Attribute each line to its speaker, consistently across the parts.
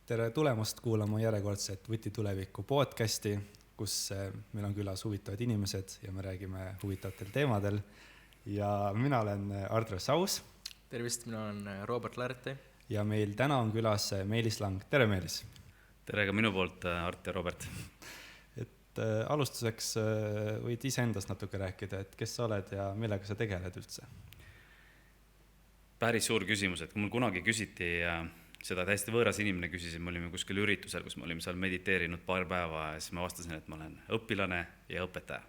Speaker 1: Tere tulemast kuulama järjekordset Võti tuleviku podcasti, kus meil on külas huvitavad inimesed ja me räägime huvitavatel teemadel. Ja mina olen Ardres Saus.
Speaker 2: Tervist, mina olen Robert Lärti.
Speaker 1: Ja meil täna on külas Meelis Lang. Tere, Meelis!
Speaker 3: Tere ka minu poolt, Art ja Robert.
Speaker 1: Et alustuseks võid iseendast natuke rääkida, et kes sa oled ja millega sa tegeled üldse?
Speaker 3: Päris suur küsimus, et kui mul kunagi küsiti seda täiesti võõras inimene küsis, me olime kuskil üritusel, kus me olime seal mediteerinud paar päeva ja siis ma vastasin, et ma olen õpilane ja õpetaja.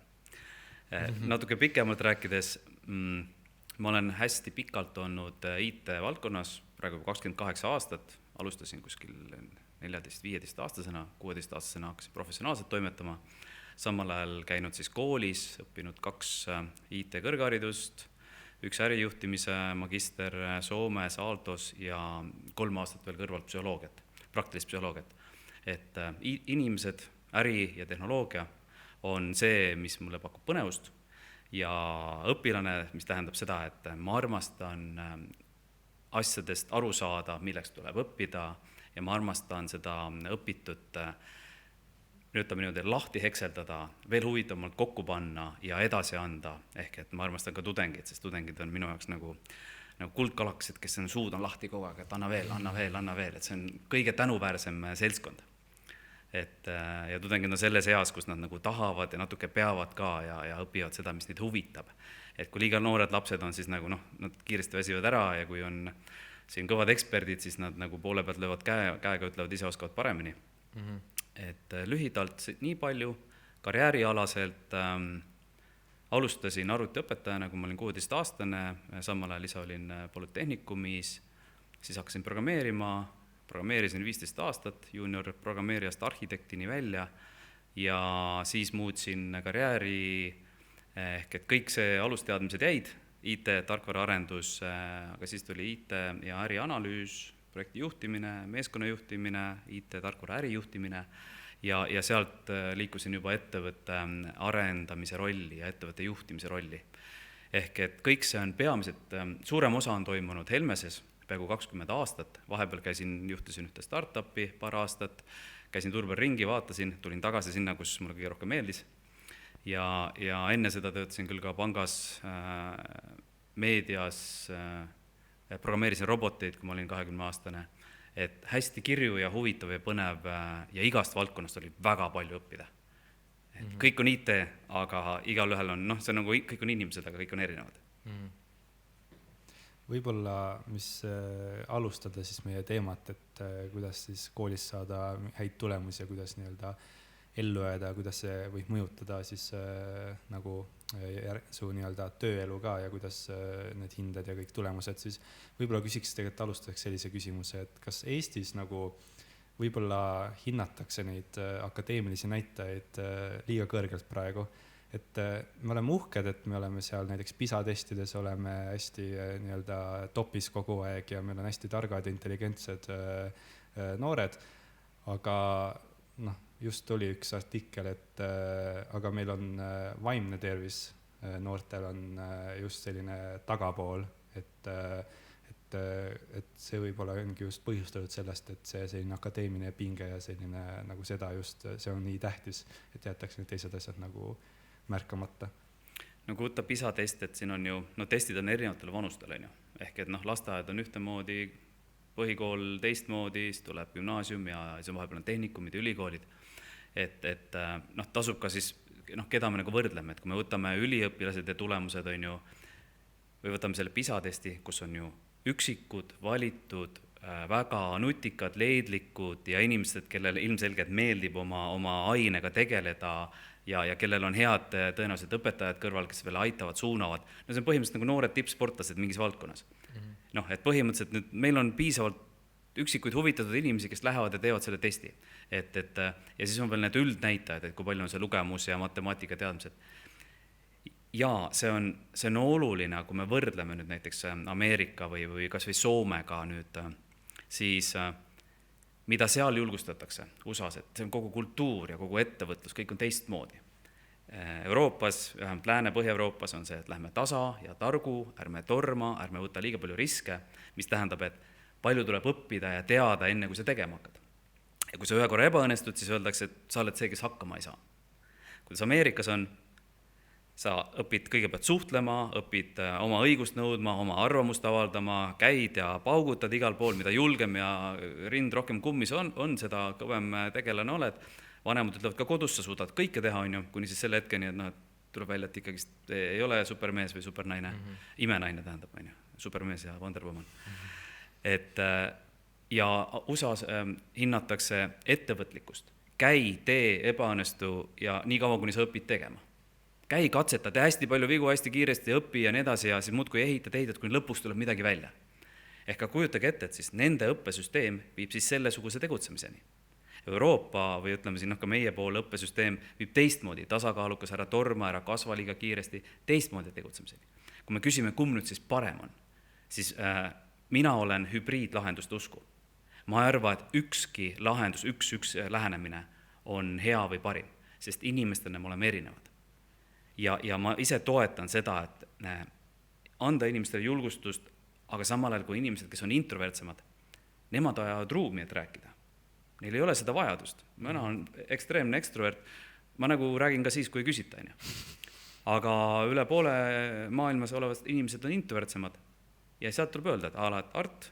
Speaker 3: Natuke pikemalt rääkides, ma olen hästi pikalt olnud IT-valdkonnas, praegu 28 aastat, alustasin kuskil 14-15 aastasena, 16-aastasena hakkasin professionaalselt toimetama, samal ajal käinud siis koolis, õppinud 2 IT-kõrgharidust, 1 ärijuhtimise magister Soomes, Aaltos ja 3 aastat veel kõrvalt psühholoogiat, praktilist psühholoogiat. Et inimesed, äri ja tehnoloogia on see, mis mulle pakub põnevust ja õpilane, mis tähendab seda, et ma armastan asjadest aru saada, milleks tuleb õppida ja ma armastan seda õpitut lahti hekseldada, veel huvitavamalt kokku panna ja edasi anda, ehk et ma armastan ka tudengid, sest tudengid on minu jaoks nagu kuldkalakesed, kes on suud on lahti kogu aeg, et anna veel, et see on kõige tänuväärsem seltskond. Ja tudengid on selles eas, kus nad nagu tahavad ja natuke peavad ka ja õpivad seda, mis neid huvitab. Et kui liiga noored lapsed on, siis nagu nad kiiresti väsivad ära ja kui on siin kõvad eksperdid, siis nad nagu poole pealt löövad käega, ütlevad, ise oskavad paremini. Et lühidalt nii palju, karjäärialaselt alustasin arvutiõpetajana, kui ma olin 16-aastane, samal ajal ise olin Polütehnikumis, siis hakkasin programmeerisin 15 aastat, junior programmeerijast arhitektini välja ja siis muutsin karjääri, ehk et kõik see alusteadmised jäid, IT, tarkvaraarendus, aga siis tuli IT ja ärianalüüs, projekti juhtimine, meeskonna juhtimine, IT, tarkvara ärijuhtimine ja sealt liikusin juba ettevõtte arendamise rolli ja ettevõtte juhtimise rolli. Ehk et kõik see on peamiselt, suurem osa on toimunud Helmeses, peaaegu 20 aastat, vahepeal juhtisin ühte startupi paar aastat, käisin turul ringi, vaatasin, tulin tagasi sinna, kus mulle kõige rohkem meeldis ja enne seda töötasin küll ka pangas, meedias, programmeerisin roboteid, kui ma olin 20-aastane, et hästi kirju ja huvitav ja põnev ja igast valdkonnast oli väga palju õppida. Et kõik on IT, aga igal ühel on, see on nagu kõik on inimesed, aga kõik on erinevad.
Speaker 1: Võib-olla, mis alustada siis meie teemat, et kuidas siis koolis saada häid tulemusi ja kuidas nii-öelda ellu jääda, kuidas see võib mõjutada siis nagu su nii-öelda tööelu ka ja kuidas need hinded ja kõik tulemused, siis võib-olla küsiks tegelikult alustuseks sellise küsimuse, et kas Eestis nagu võib-olla hinnatakse neid akadeemilisi näitajaid liiga kõrgelt praegu, et me oleme uhked, et me oleme seal näiteks PISA testides oleme hästi nii-öelda topis kogu aeg ja meil on hästi targad ja intelligentsed noored, aga just oli üks artikkel, et aga meil on vaimne tervis, noortel on just selline tagapool, et see võib-olla ongi just põhjustatud sellest, et see selline akadeemiline pinge ja selline nagu seda just, see on nii tähtis, et jäetakse need teised asjad nagu märkamata.
Speaker 3: No kui võtta PISA test, et siin on ju, testid on erinevatele vanustele, ehk et lasteaed on ühtemoodi, põhikool teistmoodi, siis tuleb gümnaasium ja siis vahepeal on tehnikumid ja ülikoolid. Et tasub ka siis, keda me nagu võrdleme, et kui me võtame üliõpilased ja tulemused on ju, või võtame selle PISA testi, kus on ju üksikud, valitud, väga nutikad, leidlikud ja inimesed, kellel ilmselgelt meeldib oma ainega tegeleda ja kellel on head tõenäoliselt õpetajad kõrval, kes veel aitavad, suunavad. See on põhimõtteliselt nagu noored tippsportlased mingis valdkonnas. Et põhimõtteliselt nüüd meil on piisavalt üksikuid huvitatud inimesi, kes lähevad ja teevad selle testi. Ja siis on veel need üldnäitajad, et kui palju on see lugemus ja matemaatika teadmised. Ja see on oluline, kui me võrdleme nüüd näiteks Ameerika või kas või Soomega nüüd, siis mida seal julgustatakse USA-s, et see on kogu kultuur ja kogu ettevõtlus, kõik on teistmoodi. Euroopas, vähemalt Lääne-Põhja-Euroopas on see, et lähme tasa ja targu, ärme torma, ärme võta liiga palju riske, mis tähendab, et palju tuleb õppida ja teada enne, kui sa tegema hakkad. ja kui sa ühe korra ebaõnnestud, siis öeldakse, et sa oled see, kes hakkama ei saa. Kuidas Ameerikas on, sa õpid kõigepealt suhtlema, õpid oma õigust nõudma, oma arvamust avaldama, käid ja paugutad igal pool, mida julgem ja rind rohkem kummis on, seda kõvem tegelane oled. Vanemad ütlevad ka kodus, sa suudad kõike teha, on ju, kuni siis selle hetkeni, et tuleb välja, et ikkagi ei ole supermees või supernaine, imenaine tähendab, on ju, supermees ja Wonder Woman. Et ja USA-s hinnatakse ettevõtlikkust. Käi, tee, ebaõnnestu ja nii kaua, kuni sa õpid tegema. Käi, katseta, tee hästi palju vigu, hästi kiiresti õpi ja nii edasi ja siis muudkui ehitad, kuni lõpuks tuleb midagi välja. Ehk kujutage ette, et siis nende õppesüsteem viib siis sellesuguse tegutsemiseni. Euroopa või ütleme siin ka meie poole õppesüsteem viib teistmoodi, tasakaalukas, ära torma, ära kasva liiga kiiresti, teistmoodi tegutsemiseni. Kui me küsime, kumb nüüd siis parem on, siis mina olen hübriidlahendust usku. Ma ei arva, et ükski lahendus, üks lähenemine on hea või parim, sest inimestena me oleme erinevad. Ja ma ise toetan seda, et anda inimestele julgustust, aga samal ajal kui inimesed, kes on introvertsemad, nemad ajavad ruumi, et rääkida. Neil ei ole seda vajadust. Mina olen ekstreemne ekstrovert, ma nagu räägin ka siis, kui ei küsita. Aga üle poole maailmas olevad inimesed on introvertsemad ja sealt tuleb öelda, et Art,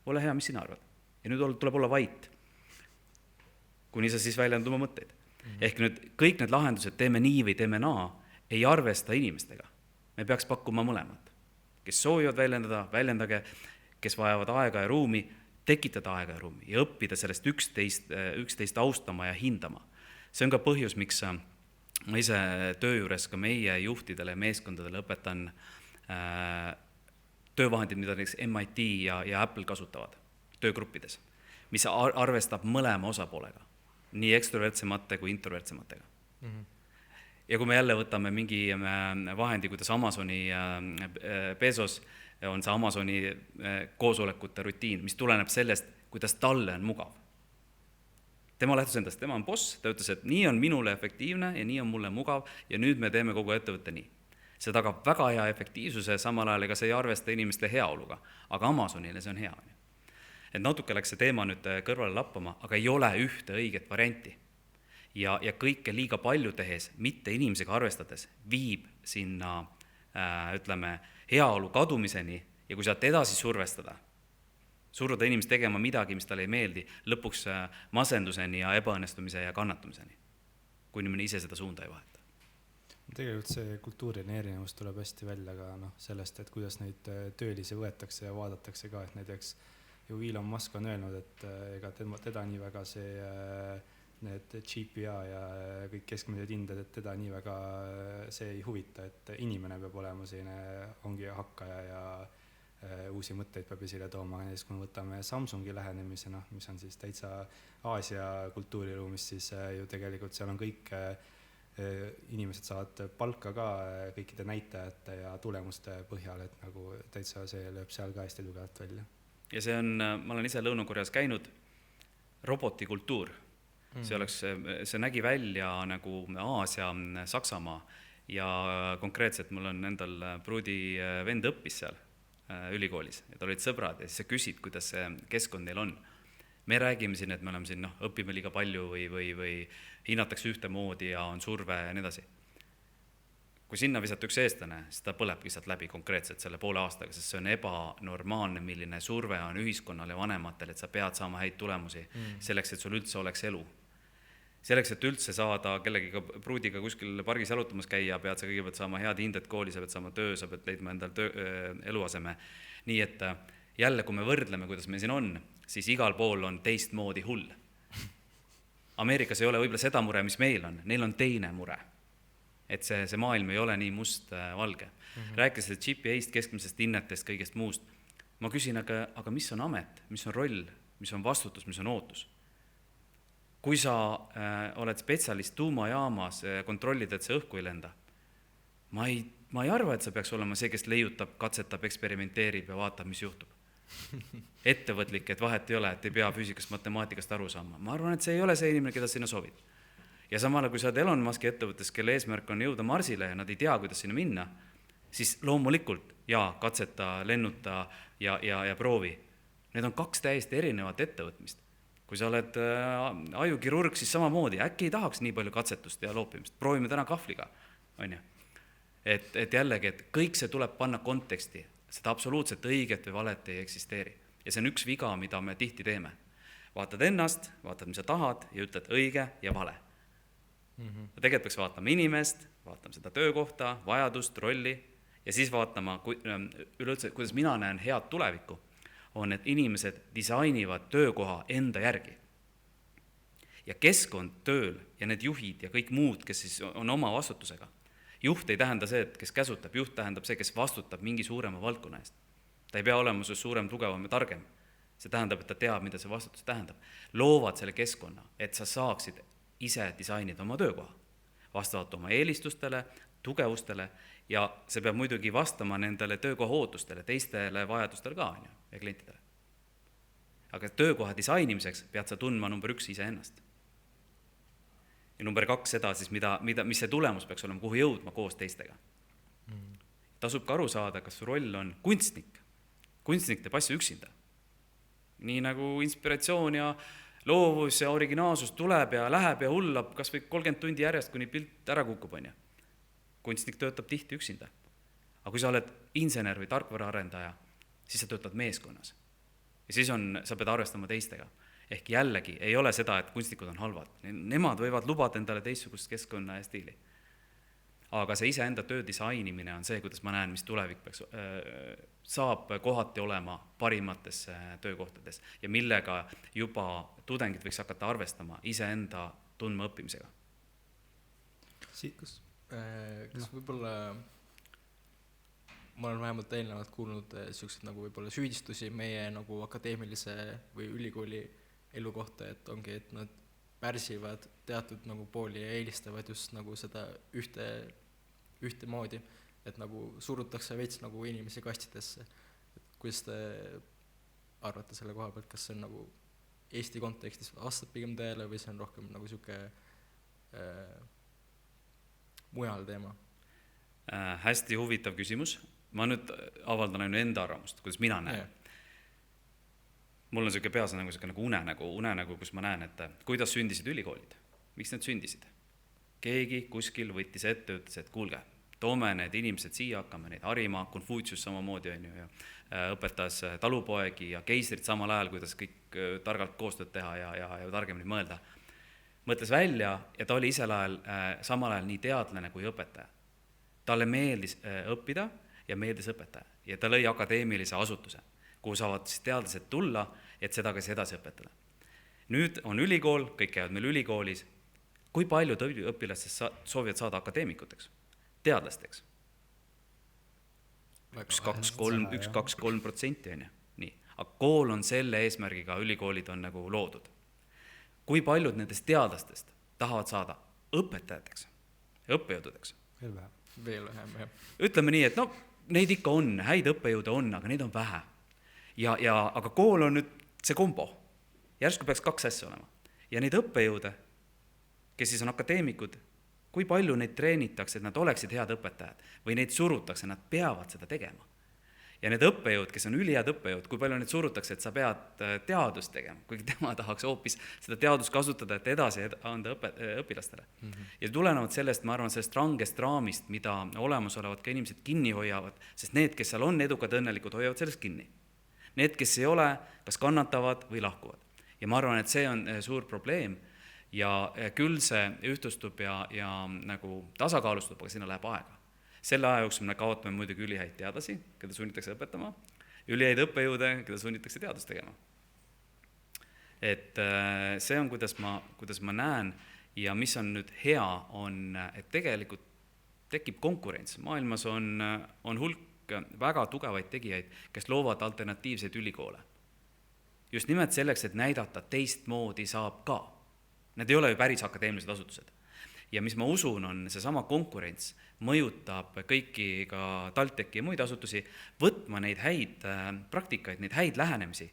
Speaker 3: ole hea, mis sina arvad? Ja nüüd tuleb olla vait, kuni sa siis väljendad oma mõtteid. Ehk nüüd kõik need lahendused, teeme nii või teeme naa, ei arvesta inimestega. Me peaks pakkuma mõlemad. Kes soovivad väljendada, väljendage, kes vajavad aega ja ruumi, tekitada aega ja ruumi ja õppida sellest üksteist austama ja hindama. See on ka põhjus, miks ma ise töö juures ka meie juhtidele ja meeskondadele õpetan töövahendid, mida näiteks MIT ja Apple kasutavad töögruppides, mis arvestab mõlema osapoolega, nii ekstrovertsemate kui introvertsematega. Ja kui me jälle võtame mingi vahendi, kuidas Amazoni Bezos on see Amazoni koosolekute rutiin, mis tuleneb sellest, kuidas talle on mugav. Tema lähtus endast, tema on boss, ta ütles, et nii on minule efektiivne ja nii on mulle mugav ja nüüd me teeme kogu ettevõtte nii. See tagab väga hea efektiivsuse, samal ajal ega see ei arvesta inimeste heaoluga, aga Amazonile see on hea. Et natuke läks see teema nüüd kõrvale lappama, aga ei ole ühte õiget varianti. Ja kõike liiga palju tehes, mitte inimesega arvestades, viib sinna, ütleme, heaolu kadumiseni ja kui saad edasi suruda inimest tegema midagi, mis talle ei meeldi, lõpuks masenduseni ja ebaõnnestumise ja kannatumiseni, kui inimene ise seda suunda ei vaheta.
Speaker 1: Tegelikult see kultuuriline erinevus tuleb hästi välja ka sellest, et kuidas neid töölisi võetakse ja vaadatakse ka, et näiteks ju Elon Musk on öelnud, et ega teda nii väga need GPA ja kõik keskmised hinded, et teda nii väga see ei huvita, et inimene peab olema selline ongi hakkaja ja uusi mõtteid peab esile tooma. Näiteks kui me võtame Samsungi lähenemise, mis on siis täitsa Aasia kultuuriruumis, siis ju tegelikult seal on kõik inimesed saavad palka ka kõikide näitajate ja tulemuste põhjal, et nagu täitsa see lööb seal ka hästi tugevalt välja.
Speaker 3: Ja see on, ma olen ise Lõuna-Koreas käinud, robotikultuur. See nägi välja nagu Aasia, Saksamaa ja konkreetselt mul on endal pruudi vend õppis seal ülikoolis ja ta olid sõbrad ja siis sa küsid, kuidas see keskkond neil on. Me räägime siin, et me oleme siin, õpime liiga palju või hinnatakse ühtemoodi ja on surve ja nii edasi. Kui sinna visata üks eestlane, siis ta põleb lihtsalt läbi konkreetselt selle poole aastaga, sest see on ebanormaalne, milline surve on ühiskonnal ja vanematel, et sa pead saama häid tulemusi selleks, et sul üldse oleks elu. Selleks, et üldse saada kellegiga pruudiga kuskil pargis jalutamas käia, pead sa kõigepealt saama head hinded kooli, sa pead saama töö, sa pead leidma endal eluaseme. Nii et jälle, kui me võrdleme, kuidas me siin on, siis igal pool on teistmoodi hull. Ameerikas ei ole võib-olla seda mure, mis meil on, neil on teine mure. Et see maailm ei ole nii must-valge. Rääkides GPA-st, keskmisest hinnetest, kõigest muust, ma küsin, aga mis on amet, mis on roll, mis on vastutus, mis on ootus? Kui sa oled spetsialist tuumajaamas, kontrollid, et see õhku ei lenda, ma ei arva, et sa peaks olema see, kes leiutab, katsetab, eksperimenteerib ja vaatab, mis juhtub. Ettevõtlik, et vahet ei ole, et ei pea füüsikast, matemaatikast aru saama. Ma arvan, et see ei ole see inimene, keda sinna soovid. Ja samale, kui sa oled Elon Muski ettevõttes, kelle eesmärk on jõuda Marsile ja nad ei tea, kuidas sinna minna, siis loomulikult, katseta, lennuta ja proovi. Need on 2 täiesti erinevat ettevõtmist. kui sa oled ajukirurg, siis samamoodi, äkki ei tahaks nii palju katsetust ja loopimist, proovime täna kahvliga, on ju. Et jällegi, et kõik see tuleb panna konteksti, seda absoluutselt õiget või valet ei eksisteeri. Ja see on üks viga, mida me tihti teeme. Vaatad ennast, vaatad, mis sa tahad ja ütled õige ja vale. Tegelikult peaks vaatama inimest, vaatama seda töökohta, vajadust, rolli ja siis vaatama üleüldse, kuidas mina näen head tulevikku, on, et inimesed disainivad töökoha enda järgi. Ja keskkond tööl ja need juhid ja kõik muud, kes siis on oma vastutusega. Juht ei tähenda see, et kes käsutab, juht tähendab see, kes vastutab mingi suurema valdkonna eest. Ta ei pea olema suurem, tugevam ja targem. See tähendab, et ta teab, mida see vastutus tähendab. Loovad selle keskkonna, et sa saaksid ise disainida oma töökoha, vastavalt oma eelistustele, tugevustele ja see peab muidugi vastama nendele töökoha ootustele, teistele vajadustele ka ja klientidele. Aga töökoha disainimiseks pead sa tundma number 1 iseennast. Ja number 2 seda siis, mis see tulemus peaks olema, kuhu jõudma koos teistega. Tasub ka aru saada, kas su roll on kunstnik. Kunstnik teeb asju üksinda. Nii nagu inspiratsioon ja loovus ja originaalsus tuleb ja läheb ja hullab kas või 30 tundi järjest, kuni pilt ära kukub, on ju. Kunstnik töötab tihti üksinda. Aga kui sa oled insener või tarkvaraarendaja, siis sa töötad meeskonnas. Ja siis sa pead arvestama teistega. Ehk jällegi ei ole seda, et kunstnikud on halvad. Nemad võivad lubada endale teistsugust keskkonna ja stiili. Aga see iseenda töö disainimine on see, kuidas ma näen, mis tulevik saab kohati olema parimates töökohtades ja millega juba tudengid võiks hakata arvestama iseenda tundma õppimisega.
Speaker 2: Kas võib-olla, ma olen vähemalt eelnevalt kuulnud sellised nagu võib-olla süüdistusi meie nagu akadeemilise või ülikooli elu kohta, et ongi, et nad pärsivad teatud nagu pooli ja eelistavad just nagu seda ühte moodi, et nagu surutakse veits nagu inimesi kastidesse. Kuidas te arvate selle koha pealt, kas see on nagu Eesti kontekstis vastab pigem tõele või see on rohkem nagu siuke mujal teema?
Speaker 3: Hästi huvitav küsimus. Ma nüüd avaldan ainult enda arvamust, kuidas mina näen. Mul on selline peas nagu unenägu, kus ma näen, et kuidas sündisid ülikoolid, miks need sündisid. Keegi kuskil võttis ette, ütles, et kuulge, toome need inimesed siia, hakkame neid harima, Konfutsius samamoodi on ju, õpetas talupoegi ja keisrit samal ajal, kuidas kõik targalt koostööd teha ja targemini mõelda. Mõtles välja ja ta oli samal ajal nii teadlane kui õpetaja. Talle meeldis õppida ja meeldis õpetaja ja ta lõi akadeemilise asutuse, kuhu saavad siis teadlased tulla, et seda kas edasi õpetada. Nüüd on ülikool, kõik käivad meil ülikoolis. Kui paljud õpilastest soovivad saada akadeemikuteks, teadlasteks? 1-2-3% on ju. Nii. Aga kool on selle eesmärgiga, ülikoolid on nagu loodud. Kui paljud nendest teadlastest tahavad saada õpetajateks, õppejõududeks?
Speaker 2: Veel vähem, jah.
Speaker 3: Ütleme nii, et neid ikka on, häid õppejõude on, aga neid on vähe. Aga kool on nüüd see kombo. Järsku peaks 2 asja olema. Ja neid õppejõude, kes siis on akadeemikud, kui palju neid treenitakse, et nad oleksid head õpetajad või neid surutakse, nad peavad seda tegema. Ja need õppejõud, kes on ülihead õppejõud, kui palju neid surutakse, et sa pead teadust tegema, kuigi tema tahaks hoopis seda teadust kasutada, et edasi anda õpilastele. Ja tulenevalt sellest, ma arvan, sellest rangest raamist, mida olemasolevad ka inimesed kinni hoiavad, sest need, kes seal on edukad, õnnelikud, hoiavad sellest kinni. Need, kes ei ole, kas kannatavad või lahkuvad. Ja ma arvan, et see on suur probleem ja küll see ühtustub ja nagu tasakaalustub, aga sinna läheb aega. Selle aja jooksul me kaotame muidugi ülihäid teadlasi, keda sunnitakse õpetama, ülihäid õppejõude, keda sunnitakse teadust tegema. Et see on, kuidas ma näen ja mis on nüüd hea, on, et tegelikult tekib konkurents. Maailmas on hulk väga tugevaid tegijaid, kes loovad alternatiivseid ülikoole. Just nimelt selleks, et näidata teistmoodi saab ka. Need ei ole ju päris akadeemilised asutused. Ja mis ma usun, on seesama konkurents mõjutab kõiki ka TalTechi ja muid asutusi võtma neid häid praktikaid, neid häid lähenemisi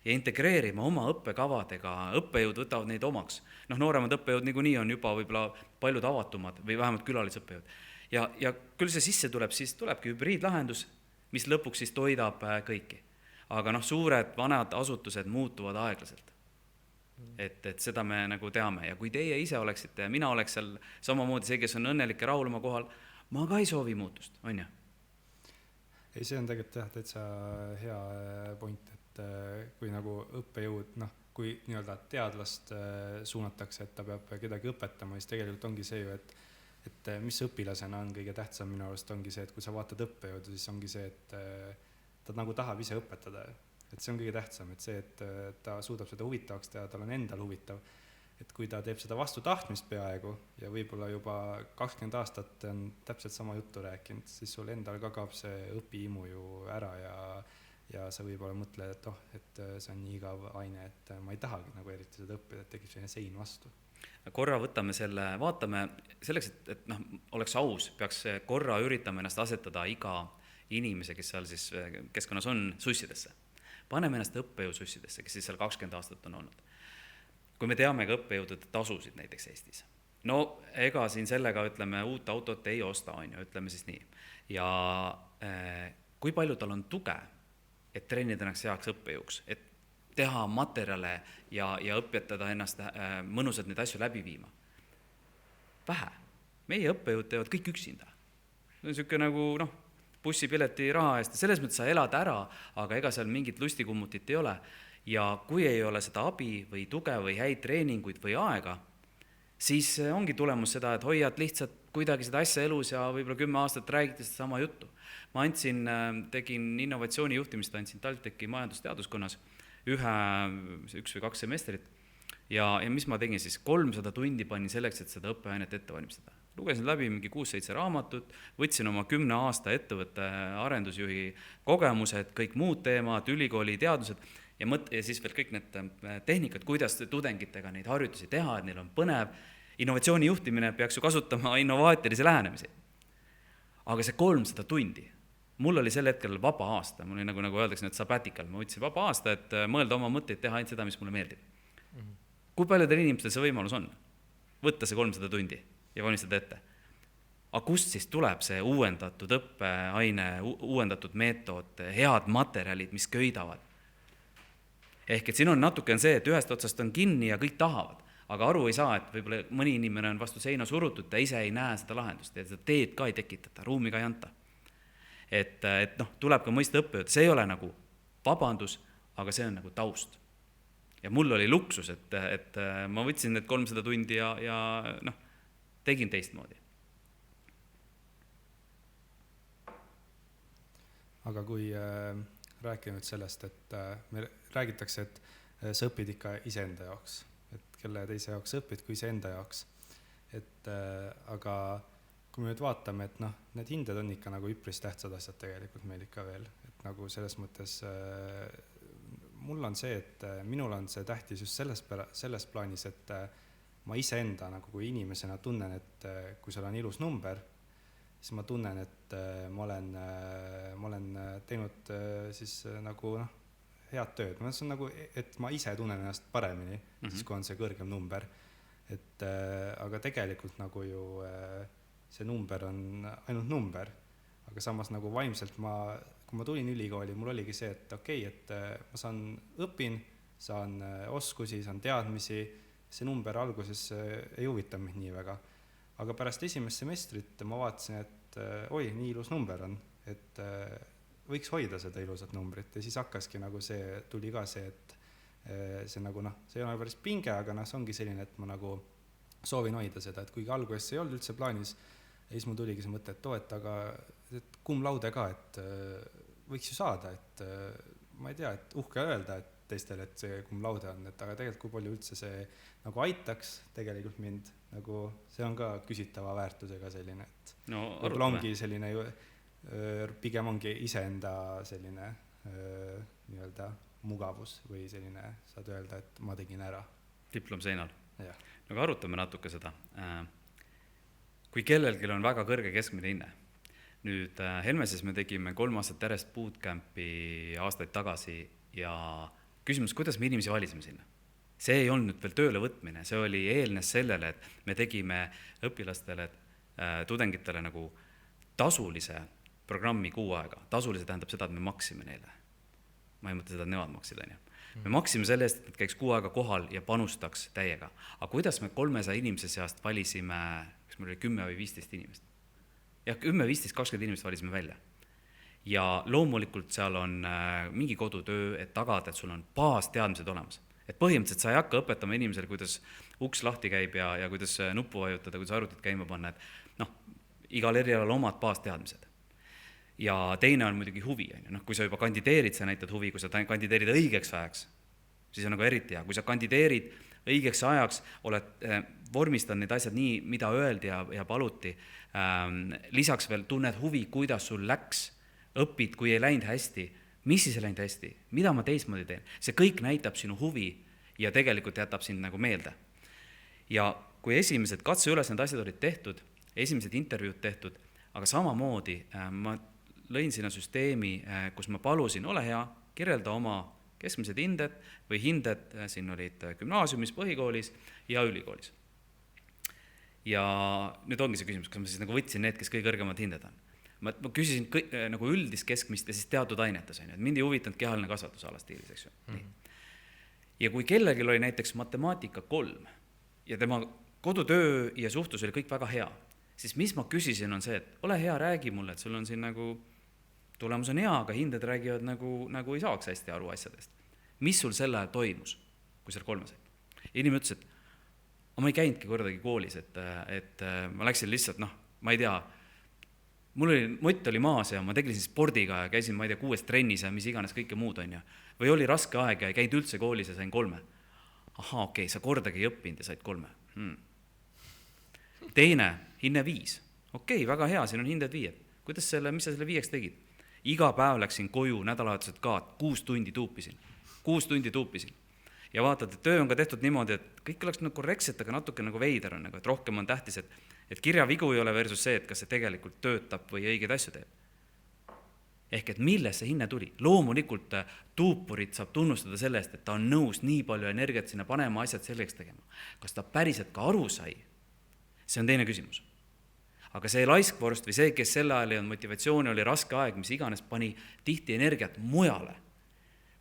Speaker 3: ja integreerima oma õppekavadega, õppejõud võtavad neid omaks. Nooremad õppejõud niikuinii on juba võib-olla paljud avatumad või vähemalt külalisõppejõud. Ja küll see sisse tuleb, siis tulebki hübriidlahendus, mis lõpuks siis toidab kõiki. Aga suured vanad asutused muutuvad aeglaselt. et seda me nagu teame ja kui teie ise oleksite ja mina oleks seal samamoodi see, kes on õnnelik ja rahul oma kohal, ma ka ei soovi muutust, on ju?
Speaker 1: ei, see on tegelikult jah, täitsa hea point, et kui nagu õppejõud, kui nii-öelda teadlast suunatakse, et ta peab kedagi õpetama, siis tegelikult ongi see ju, et mis õpilasena on kõige tähtsam minu arust, ongi see, et kui sa vaatad õppejõudu, siis ongi see, et ta nagu tahab ise õpetada. Et see on kõige tähtsam, et see, et ta suudab seda huvitavaks teha, tal on endal huvitav. Et kui ta teeb seda vastu tahtmist peaaegu ja võib-olla juba 20 aastat on täpselt sama juttu rääkinud, siis sul endal ka kaob see õpiimu ju ära ja sa võib-olla mõtled, et see on nii igav aine, et ma ei tahagi nagu eriti seda õppida, et tekib selline sein vastu.
Speaker 3: Korra võtame selle, vaatame selleks, et oleks aus, peaks korra üritama ennast asetada iga inimese, kes seal siis keskkonnas on, sussidesse. Paneme ennast õppejõu sussidesse, kes siis seal 20 aastat on olnud. Kui me teame ka õppejõudude tasusid näiteks Eestis. No ega siin sellega, ütleme, uut autot ei osta, on ju, ütleme siis nii. Ja kui palju tal on tuge, et treenida ennast heaks õppejõuks, et teha materjale ja õpetada ennast mõnusalt neid asju läbi viima? Vähe. Meie õppejõud teevad kõik üksinda. See on selline nagu, bussipileti raha eest, selles mõttes sa elad ära, aga ega seal mingit lustikummutit ei ole. Ja kui ei ole seda abi või tuge või häid treeninguid või aega, siis ongi tulemus seda, et hoiad lihtsalt kuidagi seda asja elus ja võib-olla 10 aastat räägite seda sama juttu. Ma tegin innovatsiooni juhtimist, andsin TalTechi majandusteaduskonnas üks või 2 semestrit ja mis ma tegin siis, 300 tundi panin selleks, et seda õppeainet ette valmistada. Lugesin läbi mingi 6-7 raamatut, võtsin oma 10 aasta ettevõtte arendusjuhi kogemused, kõik muud teemad, ülikooli teadused ja siis veel kõik need tehnikad, kuidas tudengitega neid harjutusi teha, et neil on põnev. Innovatsiooni juhtimine peaks ju kasutama innovaatilisi lähenemisi. Aga see 300 tundi, mul oli sel hetkel vaba aasta, mul oli nagu öeldakse, et sabbatical, ma võtsin vaba aasta, et mõelda oma mõtteid, teha ainult seda, mis mulle meeldib. Kui paljudel inimestel see võimalus on? Võtta see 300 tundi ja valmistada ette. Aga kust siis tuleb see uuendatud õppeaine, uuendatud meetod, head materjalid, mis köidavad? Ehk et siin on natuke see, et ühest otsast on kinni ja kõik tahavad, aga aru ei saa, et võib-olla mõni inimene on vastu seina surutud, ta ise ei näe seda lahendust ja seda teed ka ei tekitata, ruumi ka ei anta. Et tuleb ka mõista õppejõud, see ei ole nagu vabandus, aga see on nagu taust. Ja mul oli luksus, et ma võtsin need 300 tundi ja tegin teistmoodi.
Speaker 1: Aga kui rääkinud sellest, et me räägitakse, et sa õpid ikka iseenda jaoks, et kelle teise jaoks õpid kui iseenda jaoks. Aga kui me nüüd vaatame, et need hinded on ikka nagu üpris tähtsad asjad tegelikult meil ikka veel, et nagu selles mõttes mul on see, et minul on see tähtis just selles plaanis, et ma iseenda nagu kui inimesena tunnen, et kui seal on ilus number, siis ma tunnen, et ma olen teinud siis nagu head tööd. See on nagu, et ma ise tunnen ennast paremini, siis kui on see kõrgem number. Aga tegelikult nagu ju see number on ainult number, aga samas nagu vaimselt kui ma tulin ülikooli, mul oligi see, et et ma õpin, saan oskusi, saan teadmisi, see number alguses ei huvita mind nii väga. Aga pärast esimest semestrit ma vaatasin, et nii ilus number on, et võiks hoida seda ilusat numbrit ja siis hakkaski nagu tuli ka see, et see nagu see ei ole päris pinge, aga see ongi selline, et ma nagu soovin hoida seda, et kuigi alguses ei olnud üldse plaanis ja siis mul tuligi see mõte, et cum laude ka, et võiks ju saada, et ma ei tea, et uhke öelda, et teistele, et see cum laude on, et aga tegelikult kui palju üldse see nagu aitaks tegelikult mind, nagu see on ka küsitava väärtusega selline, et võib-olla ongi selline pigem ongi iseenda selline nii-öelda mugavus või selline, saad öelda, et ma tegin ära.
Speaker 3: Diplom seinal.
Speaker 1: Ja.
Speaker 3: Aga arutame natuke seda. Kui kellelgi on väga kõrge keskmine hinne, nüüd Helmeses me tegime 3 aastat järjest bootcampi aastaid tagasi ja küsimus, kuidas me inimesi valisime sinna? See ei olnud veel tööle võtmine, see oli eelnes sellele, et me tegime õpilastele, tudengitele nagu tasulise programmi 6 aega. Tasulise tähendab seda, et me maksime neile. ma ei mõtle seda, et nemad maksid, on ju. Me maksime selle eest, et nad käiks kuu aega kohal ja panustaks täiega. Aga kuidas me 300 inimese seast valisime, kas meil oli 10 või 15 inimest? Jah, 10, 15, 20 inimest valisime välja. Ja loomulikult seal on mingi kodutöö, et tagada, et sul on baasteadmised olemas. Et põhimõtteliselt sa ei hakka õpetama inimesele, kuidas uks lahti käib ja kuidas nuppu vajutada, kuidas arvutit käima panna, et igal erialal omad baasteadmised. Ja teine on muidugi huvi, kui sa juba kandideerid, sa näitad huvi, kui sa kandideerid õigeks ajaks, siis on nagu eriti hea. Kui sa kandideerid õigeks ajaks, vormistad need asjad nii, mida öeldi ja paluti, lisaks veel tunned huvi, kuidas sul läks, õpid, kui ei läinud hästi, mis siis ei läinud hästi, mida ma teistmoodi teen. See kõik näitab sinu huvi ja tegelikult jätab sind nagu meelde. Ja kui esimesed katseülesed asjad olid tehtud, esimesed intervjuud tehtud, aga samamoodi ma lõin sinna süsteemi, kus ma palusin, ole hea, kirjelda oma keskmised hinded või hinded, siin olid gümnaasiumis, põhikoolis ja ülikoolis. Ja nüüd ongi see küsimus, kas ma siis nagu võtsin need, kes kõige kõrgemad hinded on. Ma küsisin nagu üldist keskmist ja siis teatud ainetes, et mind ei huvitanud kehaline kasvatus alastiilis, eks ju. Ja kui kellelgi oli näiteks matemaatika 3 ja tema kodutöö ja suhtlus oli kõik väga hea, siis mis ma küsisin on see, et ole hea, räägi mulle, et sul on siin nagu tulemus on hea, aga hinded räägivad nagu ei saaks hästi aru asjadest. Mis sul selle ajal toimus, kui seal 3 said? Ja inimene ütles, et ma ei käinudki kordagi koolis, et ma läksin lihtsalt, ma ei tea, mul oli, mott oli maas ja ma tegelesin spordiga ja käisin, ma ei tea, 6 trennis ja mis iganes kõike muud on ja. Või oli raske aeg ja ei käinud üldse koolis ja sain 3. Ahaa, okei, sa kordagi ei õppinud ja said 3. Teine, hinne 5. Okei, väga hea, siin on hinded 5. Mis sa selle 5 tegid? Iga päev läksin koju, nädalavahetused ka, 6 tundi tuupisin. Ja vaatad, et töö on ka tehtud niimoodi, et kõik oleks nagu korrektselt, aga natuke nagu veider on, et rohkem on tähtis, et kirjavigu ei ole versus see, et kas see tegelikult töötab või õigeid asju teeb. Ehk et milles see hinne tuli? Loomulikult tuupurit saab tunnustada selle eest, et ta on nõus nii palju energiat sinna panema, asjad selgeks tegema. Kas ta päriselt ka aru sai? See on teine küsimus. Aga see laiskvorst või see, kes selle ajal ei olnud motivatsiooni, oli raske aeg, mis iganes pani tihti energiat mujale.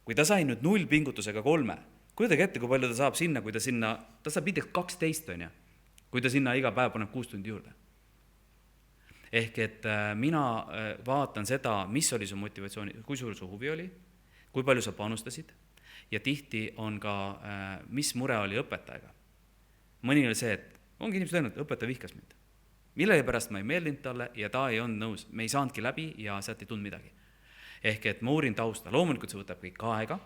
Speaker 3: Kui ta sai nüüd 0 pingutusega 3, kujutage ette, kui palju ta saab sinna, kui ta saab näiteks 12, on ja, kui ta sinna iga päev paneb 6 tundi juurde. Ehk et mina vaatan seda, mis oli su motivatsiooni, kui suur su huvi oli, kui palju sa panustasid ja tihti on ka, mis mure oli õpetajaga. Mõni oli see, et ongi inimesed öelnud, õpetaja vihkas mind. Mille pärast ma ei meeldinud talle ja ta ei olnud nõus, me ei saanudki läbi ja sealt ei tulnud midagi. Ehk et ma uurin tausta, loomulikult see võtab kõik aega,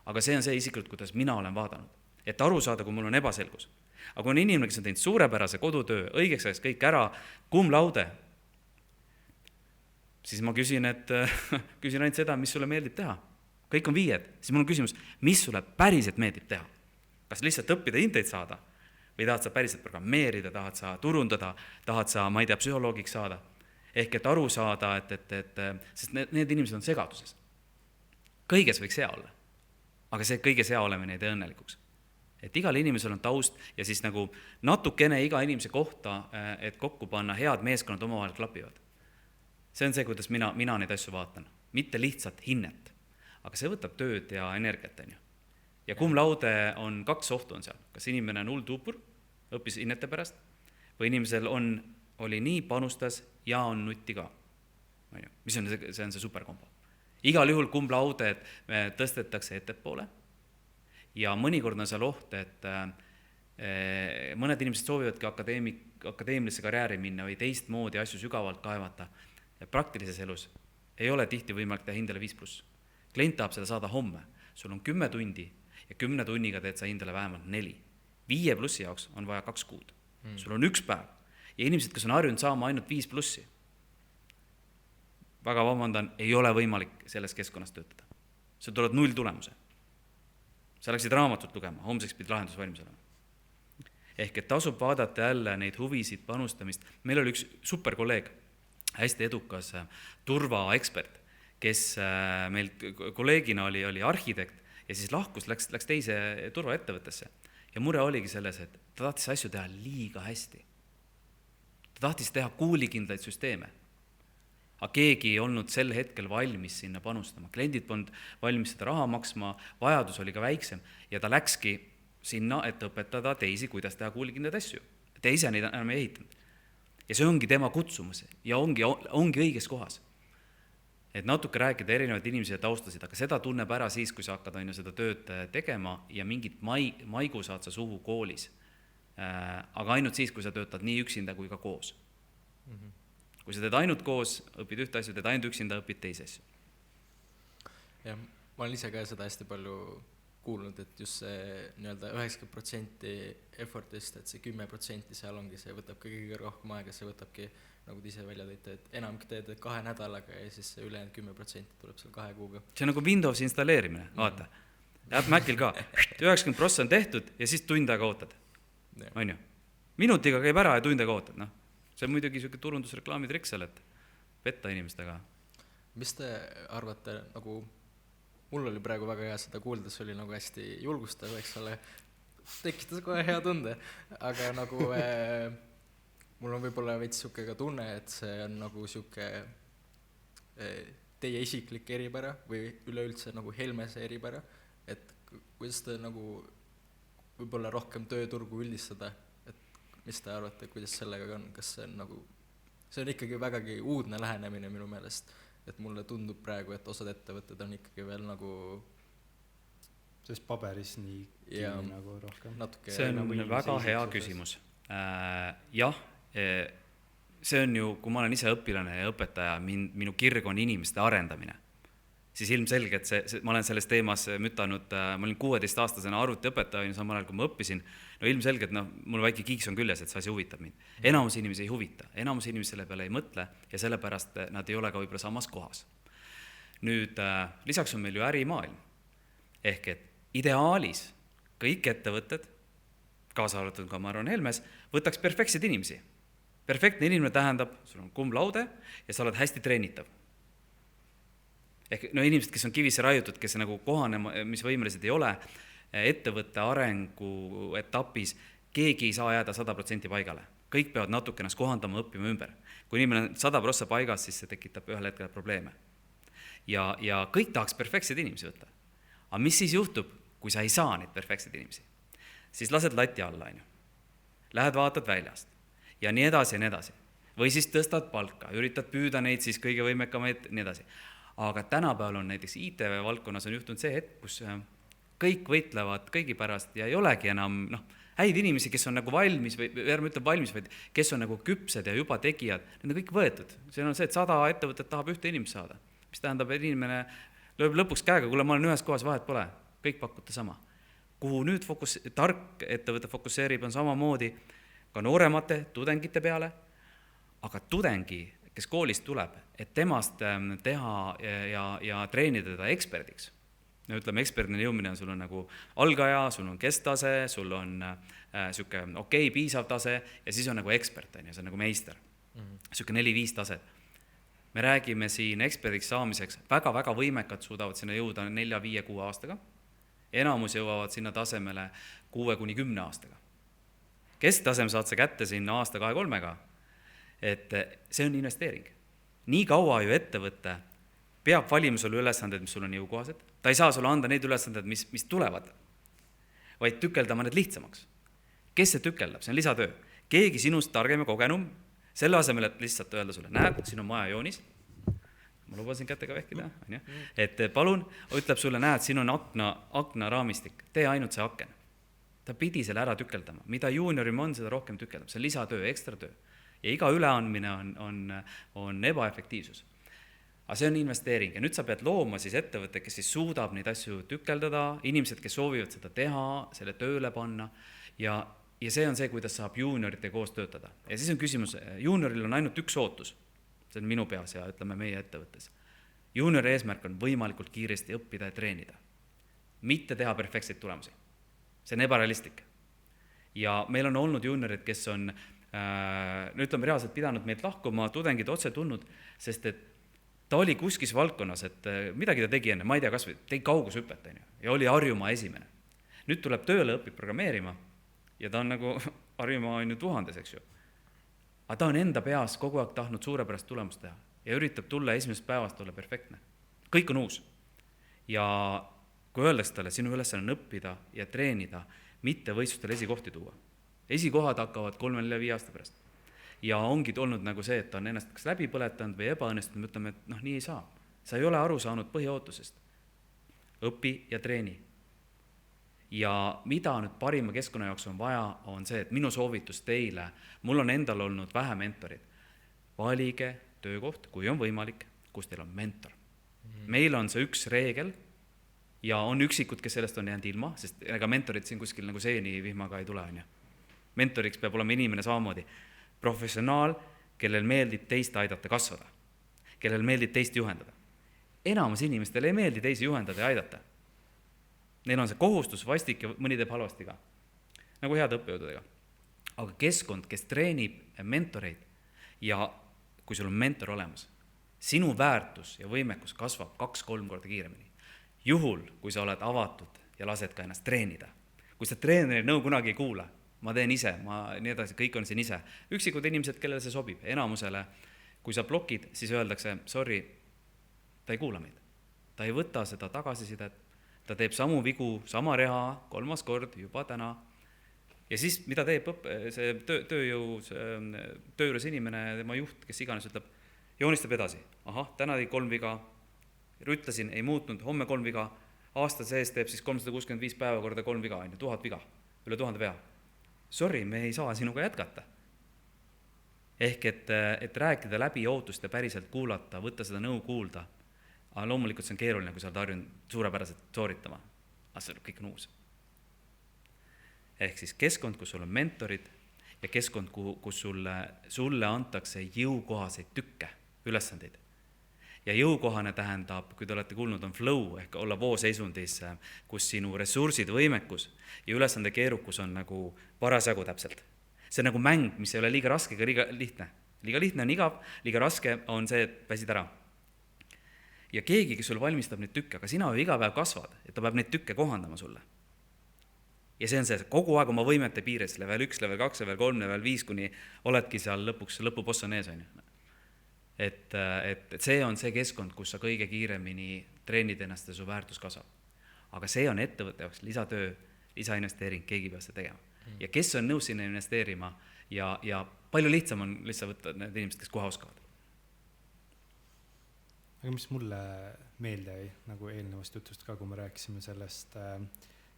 Speaker 3: aga see on see isiklikult, kuidas mina olen vaadanud. Et aru saada, kui mul on ebaselgus. Aga kui on inimene, kes on teinud suurepärase kodutöö, õigeks ajaks kõik ära, cum laude, siis ma küsin ainult seda, mis sulle meeldib teha. Kõik on 5, siis mul on küsimus, mis sulle päriselt meeldib teha. Kas lihtsalt õppida hindeid saada? Või tahad sa päriselt programmeerida, tahad sa turundada, tahad sa, ma ei tea, psühholoogiks saada. Ehk et aru saada, sest need inimesed on segaduses. Kõiges võiks hea olla, aga see kõiges hea olemine ei tee õnnelikuks. Et igal inimesel on taust ja siis nagu natukene iga inimese kohta, et kokku panna head meeskonnad omavahel klapivad. See on see, kuidas mina neid asju vaatan. Mitte lihtsalt hinnet, aga see võtab tööd ja energiat, on ju. Ja cum laude on 2 ohtu on seal. Kas inimene on hull tuupur, õppis hinnete pärast, või inimesel oli nii panustas ja on nutti ka. Mis on see on see superkombo. Igal juhul cum laude, et tõstetakse ettepoole ja mõnikord on seal oht, et mõned inimesed soovivadki akadeemilisse karjääri minna või teistmoodi asju sügavalt kaevata. Praktilises elus ei ole tihti võimalik teha hindele 5+. Klient tahab seda saada homme. Sul on 10 tundi ja 10 tunniga teed sa hindele vähemalt 4. 5+ jaoks on vaja 2 kuud. Sul on 1 päev. Ja inimesed, kes on harjunud saama ainult 5+, väga vabandan, ei ole võimalik selles keskkonnas töötada. Sa tuled 0 tulemuse. Sa läksid raamatut lugema, homseks pidi lahendus valmis olema. Ehk et tasub vaadata jälle neid huvisid, panustamist. Meil oli üks superkolleeg, hästi edukas turvaekspert, kes meil kolleegina oli arhitekt ja siis lahkus, läks teise turvaettevõttesse. Ja mure oligi selles, et ta tahtis asju teha liiga hästi. Ta tahtis teha kuulikindlaid süsteeme. aga keegi ei olnud sel hetkel valmis sinna panustama, kliendid polnud valmis seda raha maksma, vajadus oli ka väiksem ja ta läkski sinna, et õpetada teisi, kuidas teha kuulikindlaid asju. Ta ise neid enam ei ehitanud. Ja see ongi tema kutsumus ja ongi õiges kohas. Et natuke rääkida erinevaid inimesi ja taustasid, aga seda tunneb ära siis, kui sa hakkad seda tööd tegema ja mingit maigu saad sa suhu koolis. Aga ainult siis, kui sa töötad nii üksinda kui ka koos. Kui sa teed ainult koos, õpid ühte asju, teed ainult üksinda, õpid teise asju.
Speaker 2: Jah, ma olen ise ka seda hästi palju kuulnud, et just see 90% effortist, et see 10% seal ongi, see võtab kõige rohkem aega, see võtabki, nagu te ise välja tõite, et enamgi teed 2 nädalaga ja siis see ülejäänud 10% tuleb seal 2 kuuga.
Speaker 3: See on nagu Windows installeerimine, vaata. Macil ka, 90% on tehtud ja siis tund aega ootad. On ju? Minutiga käib ära ja tund aega ootad, noh. See on muidugi selline turundusreklaamitrikk seal, et petta inimestega.
Speaker 2: Mis te arvate, nagu mul oli praegu väga hea seda kuulda, see oli nagu hästi julgustav, eks ole, tekitas kohe hea tunde, aga nagu mul on võib-olla veits siuke ka tunne, et see on nagu siuke teie isiklik eripära või üleüldse nagu Helmese eripära, et kuidas te nagu võib-olla rohkem tööturgu üldistada, et mis te arvate, kuidas sellega on, kas see on nagu, see on ikkagi vägagi uudne lähenemine minu meelest, et mulle tundub praegu, et osad ettevõtted on ikkagi veel nagu
Speaker 1: sest paberis nii kinni nagu rohkem.
Speaker 3: See on väga hea küsimus. Jah, see on ju, kui ma olen ise õpilane ja õpetaja, minu kirg on inimeste arendamine, siis ilmselgelt ma olen selles teemas mütanud, ma olin 16-aastasena arvutiõpetaja, samal ajal kui ma õppisin, no ilmselgelt mul väike kiiks on küljes, et see asi huvitab mind. Enamus inimesi ei huvita, enamus inimesi selle peale ei mõtle ja sellepärast nad ei ole ka võib-olla samas kohas. Nüüd, lisaks on meil ju ärimaailm, ehk et ideaalis kõik ettevõtted, kaasa arvatud ka ma arvan Helmes, võtaks perfektseid inimesi. Perfektne inimene tähendab, sul on cum laude ja sa oled hästi treenitav. Ehk inimesed, kes on kivisse raiutud, kes nagu kohanema, mis võimelised ei ole, ettevõtte arengu etapis keegi ei saa jääda 100% paigale. Kõik peavad natuke ennast kohandama, õppima ümber. Kui inimene on 100% paigas, siis see tekitab ühel hetkel probleeme. Ja kõik tahaks perfektseid inimesi võtta. Aga mis siis juhtub, kui sa ei saa neid perfektseid inimesi? Siis lased lati alla, lähed vaatad väljast ja nii edasi ja nii edasi. Või siis tõstad palka, üritad püüda neid siis kõige võimekamaid nii edasi. Aga tänapäeval on näiteks IT-valdkonnas on juhtunud see hetk, kus kõik võitlevad kõigi pärast ja ei olegi enam häid inimesi, kes on nagu valmis või ärme ütleb valmis, vaid kes on nagu küpsed ja juba tegijad, need on kõik võetud. See on see, et 100 ettevõtet tahab ühte inimest saada, mis tähendab, et inimene lööb lõpuks käega, kuule, ma olen ühes kohas, vahet pole, kõik pakute sama. Kuhu nüüd tark ettevõte fokusseerib, on samamoodi ka nooremate tudengite peale, aga tudengi, kes koolist tuleb, et temast teha ja treenida teda eksperdiks. No ütleme, eksperdine jõumine on, sul on nagu algaja, sul on kesttase, sul on siuke piisav tase ja siis on nagu ekspert, see on nagu meister. Siuke 4-5 taset. Me räägime siin eksperdiks saamiseks, väga-väga võimekad suudavad sinna jõuda 4-5-6 aastaga. Enamus jõuavad sinna tasemele 6-10 aastaga. Kesktasem saad sa kätte sinna aasta 2-3-ga, et see on investeering. Nii kaua ju ettevõtte peab valima sulle ülesanded, mis sul on jõukohased. Ta ei saa sulle anda neid ülesanded, mis tulevad, vaid tükeldama need lihtsamaks. Kes see tükeldab? See on lisatöö. Keegi sinust targem ja kogenum, selle asemel, et lihtsalt öelda sulle, näed, siin on maja joonis, ma lubasin kätega vehkida, et palun, ütleb sulle, näed, siin on akna raamistik, tee ainult see aken. Ta pidi selle ära tükeldama. Mida juuniorim on, seda rohkem tükeldab. See on lisatöö, ekstra töö. Ja iga üleandmine on ebaefektiivsus. Aga see on investeering ja nüüd sa pead looma siis ettevõtte, kes siis suudab neid asju tükeldada, inimesed, kes soovivad seda teha, selle tööle panna ja see on see, kuidas saab juuniorite koos töötada. Ja siis on küsimus, juunioril on ainult üks ootus, see on minu peas ja ütleme meie ettevõttes. Juuniori eesmärk on võimalikult kiiresti õppida ja treenida, mitte teha perfektseid tulemusi. See on ebarealistlik. Ja meil on olnud juuniorid, kes on ütleme reaalselt pidanud meilt lahkuma, tudengid otse tulnud, sest et ta oli kuskis valdkonnas, et midagi ta tegi enne, ma ei tea, kas või tegi kaugusüpet ja oli Harjumaa esimene. Nüüd tuleb tööle, õpib programmeerima ja ta on nagu Harjumaa on ju 1000, eks ju. Aga ta on enda peas kogu aeg tahtnud suurepärast tulemust teha. ja üritab tulla esimesest päevast olla perfektne. Kõik on uus. Ja kui öeldakse talle, sinu ülesanne on õppida ja treenida, mitte võistlustel esikohti tuua. Esikohad hakkavad 3-4-5 aasta pärast. Ja ongi olnud nagu see, et ta on ennast kas läbi põletanud või ebaõnnestunud, me ütleme, et nii ei saa. Sa ei ole aru saanud põhiootusest. Õpi ja treeni. Ja mida nüüd parima keskkonna jaoks on vaja, on see, et minu soovitus teile, mul on endal olnud vähe mentorid. Valige töökoht, kui on võimalik, kus teil on mentor. Meil on see üks reegel ja on üksikud, kes sellest on jäänud ilma, sest ega mentorid siin kuskil nagu seeni vihmaga ei tule. Mentoriks peab olema inimene samamoodi. Professionaal, kellel meeldib teist aidata kasvada, kellel meeldib teist juhendada. Enamus inimestel ei meeldi teisi juhendada ja aidata. Neil on see kohustus vastik ja mõni teeb halvasti ka, nagu head õppejõududega. Aga keskkond, kes treenib mentoreid ja kui sul on mentor olemas, sinu väärtus ja võimekus kasvab 2-3 korda kiiremini. Juhul, kui sa oled avatud ja lased ka ennast treenida. Kui sa treeneri nõu kunagi ei kuula, ma teen ise, nii edasi, kõik on siin ise. Üksikud inimesed, kellele see sobib, enamusele, kui sa blokid, siis öeldakse, sorry, ta ei kuula meid. Ta ei võta seda tagasisidet, ta teeb samu vigu, sama reha, 3. kord, juba täna. Ja siis, mida teeb see töö juures inimene, tema juht, kes iganes ütleb, joonistab edasi. Täna tegi 3 viga, ütlesin, ei muutnud, homme 3 viga, aasta sees teeb siis 365 päeva korda 3 viga, 1000 viga, üle 1000 vea. Sorry, me ei saa sinuga jätkata. Ehk et rääkida läbi ootust ja päriselt kuulata, võtta seda nõu kuulda. Aga loomulikult see on keeruline, kui sa oled harjunud suurepäraselt sooritama. Aga see kõik on uus. Ehk siis keskkond, kus sul on mentorid ja keskkond, kus sulle antakse jõukohaseid tükke, ülesandeid. Ja jõukohane tähendab, kui te olete kuulnud, on flow ehk olla vooseisundis, kus sinu ressursid, võimekus ja ülesande keerukus on nagu parasjagu täpselt. See on nagu mäng, mis ei ole liiga raske ega liiga lihtne. Liiga lihtne on igav, liiga raske on see, et väsid ära. Ja keegi, kes sul valmistab neid tükke, aga sina ju iga päev kasvad, et ta peab neid tükke kohandama sulle. Ja see on see kogu aeg oma võimete piires, level 1, level 2, level 3, level 5, kuni oledki seal lõpuboss on ees. Et see on see keskkond, kus sa kõige kiiremini treenid ennast ja su väärtus kasvab. Aga see on ettevõtte jaoks lisatöö, lisainvesteering, keegi peab seda tegema. Ja kes on nõus sinna investeerima ja palju lihtsam on lihtsalt võtta need inimesed, kes kohe oskavad.
Speaker 1: Aga mis mulle meelde jäi nagu eelnevast jutust ka, kui me rääkisime sellest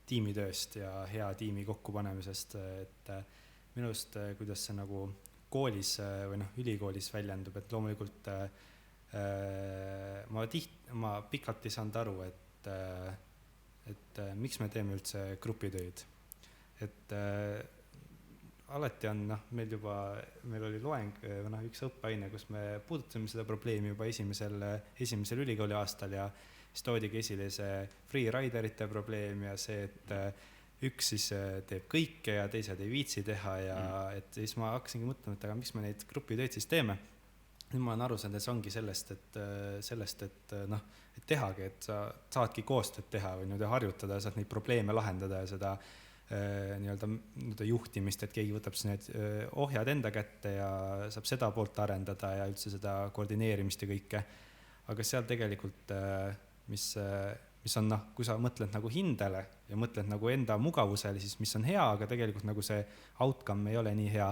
Speaker 1: tiimitööst ja hea tiimi kokkupanemisest, et minust, kuidas see nagu koolis või ülikoolis väljendub, et loomulikult ma pikalt ei saanud aru, et miks me teeme üldse grupitöid. Et alati on, meil oli loeng, üks õppeaine, kus me puudutasime seda probleemi juba esimesel ülikooli aastal ja siis toodigi esile see freeriderite probleem ja see, et üks siis teeb kõike ja teised ei viitsi teha ja et siis ma hakkasingi mõtlema, et aga miks me neid grupitöid siis teeme. Nüüd ma olen aru saanud, et see ongi sellest, et tehagi, et sa saadki koostööd teha või nüüd harjutada, saad neid probleeme lahendada ja seda nii-öelda juhtimist, et keegi võtab siis need ohjad enda kätte ja saab seda poolt arendada ja üldse seda koordineerimist ja kõike. Aga seal tegelikult, mis on, kui sa mõtled nagu hindele ja mõtled nagu enda mugavusele, siis mis on hea, aga tegelikult nagu see outcome ei ole nii hea,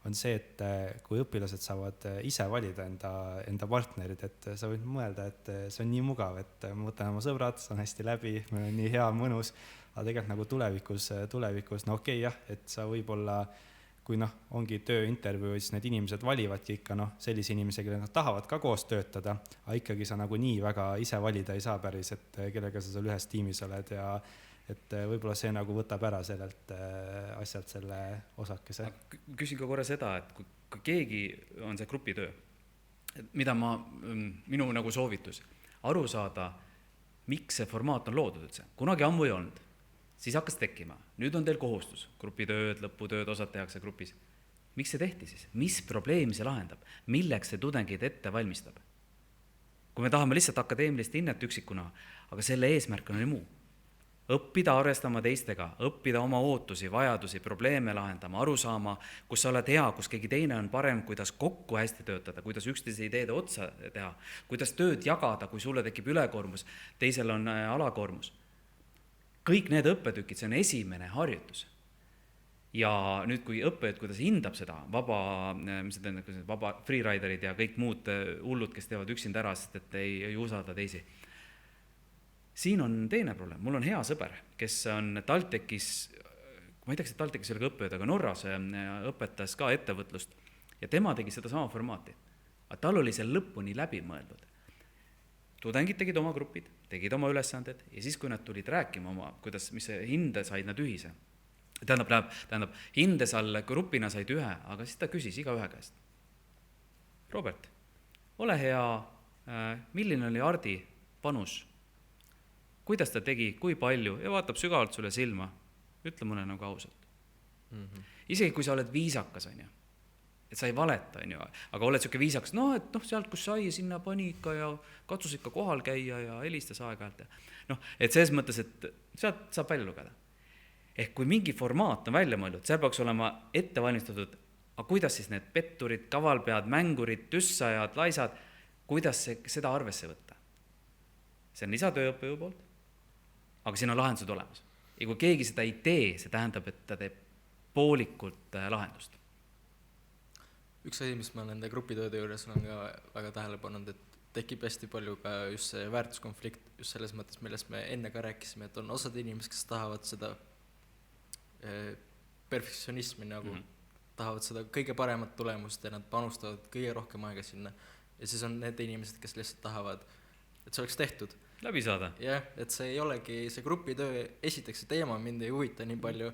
Speaker 1: on see, et kui õpilased saavad ise valida enda partnerid, et sa võid mõelda, et see on nii mugav, et ma võtan oma sõbrad, see on hästi läbi, meil on nii hea, mõnus, aga tegelikult nagu tulevikus, jah, et sa võib-olla, kui ongi tööintervjuu, siis need inimesed valivadki ikka sellise inimese, kelle nad tahavad ka koos töötada, aga ikkagi sa nagu nii väga ise valida ei saa päris, et kellega sa seal ühes tiimis oled ja et võib-olla see nagu võtab ära sellelt asjalt selle osakese.
Speaker 3: Küsin ka korra seda, et kui keegi on see grupitöö, minu nagu soovitus, aru saada, miks see formaat on loodud üldse, kunagi ammu ei olnud. Siis hakkas tekkima. Nüüd on teil kohustus, grupitööd, lõputööd, osad tehakse grupis. Miks see tehti siis? Mis probleemi see lahendab? Milleks see tudengid ette valmistab? Kui me tahame lihtsalt akadeemilist hinnet üksikuna, aga selle eesmärk on muu. õppida arvestama teistega, õppida oma ootusi, vajadusi, probleeme lahendama, aru saama, kus sa oled hea, kus keegi teine on parem, kuidas kokku hästi töötada, kuidas üksteise ideede otsa teha, kuidas tööd jagada, kui sulle tekib ülekoormus, teisel on alakoormus. Kõik need õppetükid, see on esimene harjutus. Ja nüüd, kui õppejõud, kuidas hindab seda, vaba freeriderid ja kõik muud hullud, kes teevad üksinda ära, sest et ei usalda teisi. Siin on teine probleem. Mul on hea sõber, kes on TalTechis, ma ei tea, kas TalTechis oli ka õppejõud, aga Norras õpetas ka ettevõtlust ja tema tegi seda sama formaati. Aga tal oli see lõpuni läbi mõeldud. Tudengid tegid oma grupid, tegid oma ülesanded ja siis, kui nad tulid rääkima oma, kuidas, mis see hinde said nad ühise. Tähendab, hindes all grupina said ühe, aga siis ta küsis iga ühe käest. Robert, ole hea, milline oli Hardi panus? Kuidas ta tegi, kui palju ja vaatab sügavalt sulle silma, ütle mulle nagu ausalt. Isegi kui sa oled viisakas, on ju, et sa ei valeta, on ju, aga oled siuke viisakas, et sealt, kus sai, sinna pani ikka ja katsus ikka kohal käia ja helistas aeg-ajalt. Et selles mõttes, et sealt saab välja lugeda. Ehk kui mingi formaat on välja mõeldud, seal peaks olema ette valmistatud, aga kuidas siis need petturid, kavalpead, mängurid, tüssajad, laisad, kuidas seda arvesse võtta? See on lisatööõppejõu poolt, aga siin on lahendused olemas. Ja kui keegi seda ei tee, see tähendab, et ta teeb poolikult lahendust.
Speaker 2: Üks asi, mis ma nende grupitööde juures olen ka väga tähele pannud, et tekib hästi palju ka just see väärtuskonflikt, just selles mõttes, millest me enne ka rääkisime, et on osad inimesed, kes tahavad seda perfektsionismi nagu tahavad seda kõige paremat tulemust ja nad panustavad kõige rohkem aega sinna ja siis on need inimesed, kes lihtsalt tahavad, et see oleks tehtud.
Speaker 3: Läbi saada.
Speaker 2: Jah, et see ei olegi, see grupitöö, esiteks see teema mind ei huvita nii palju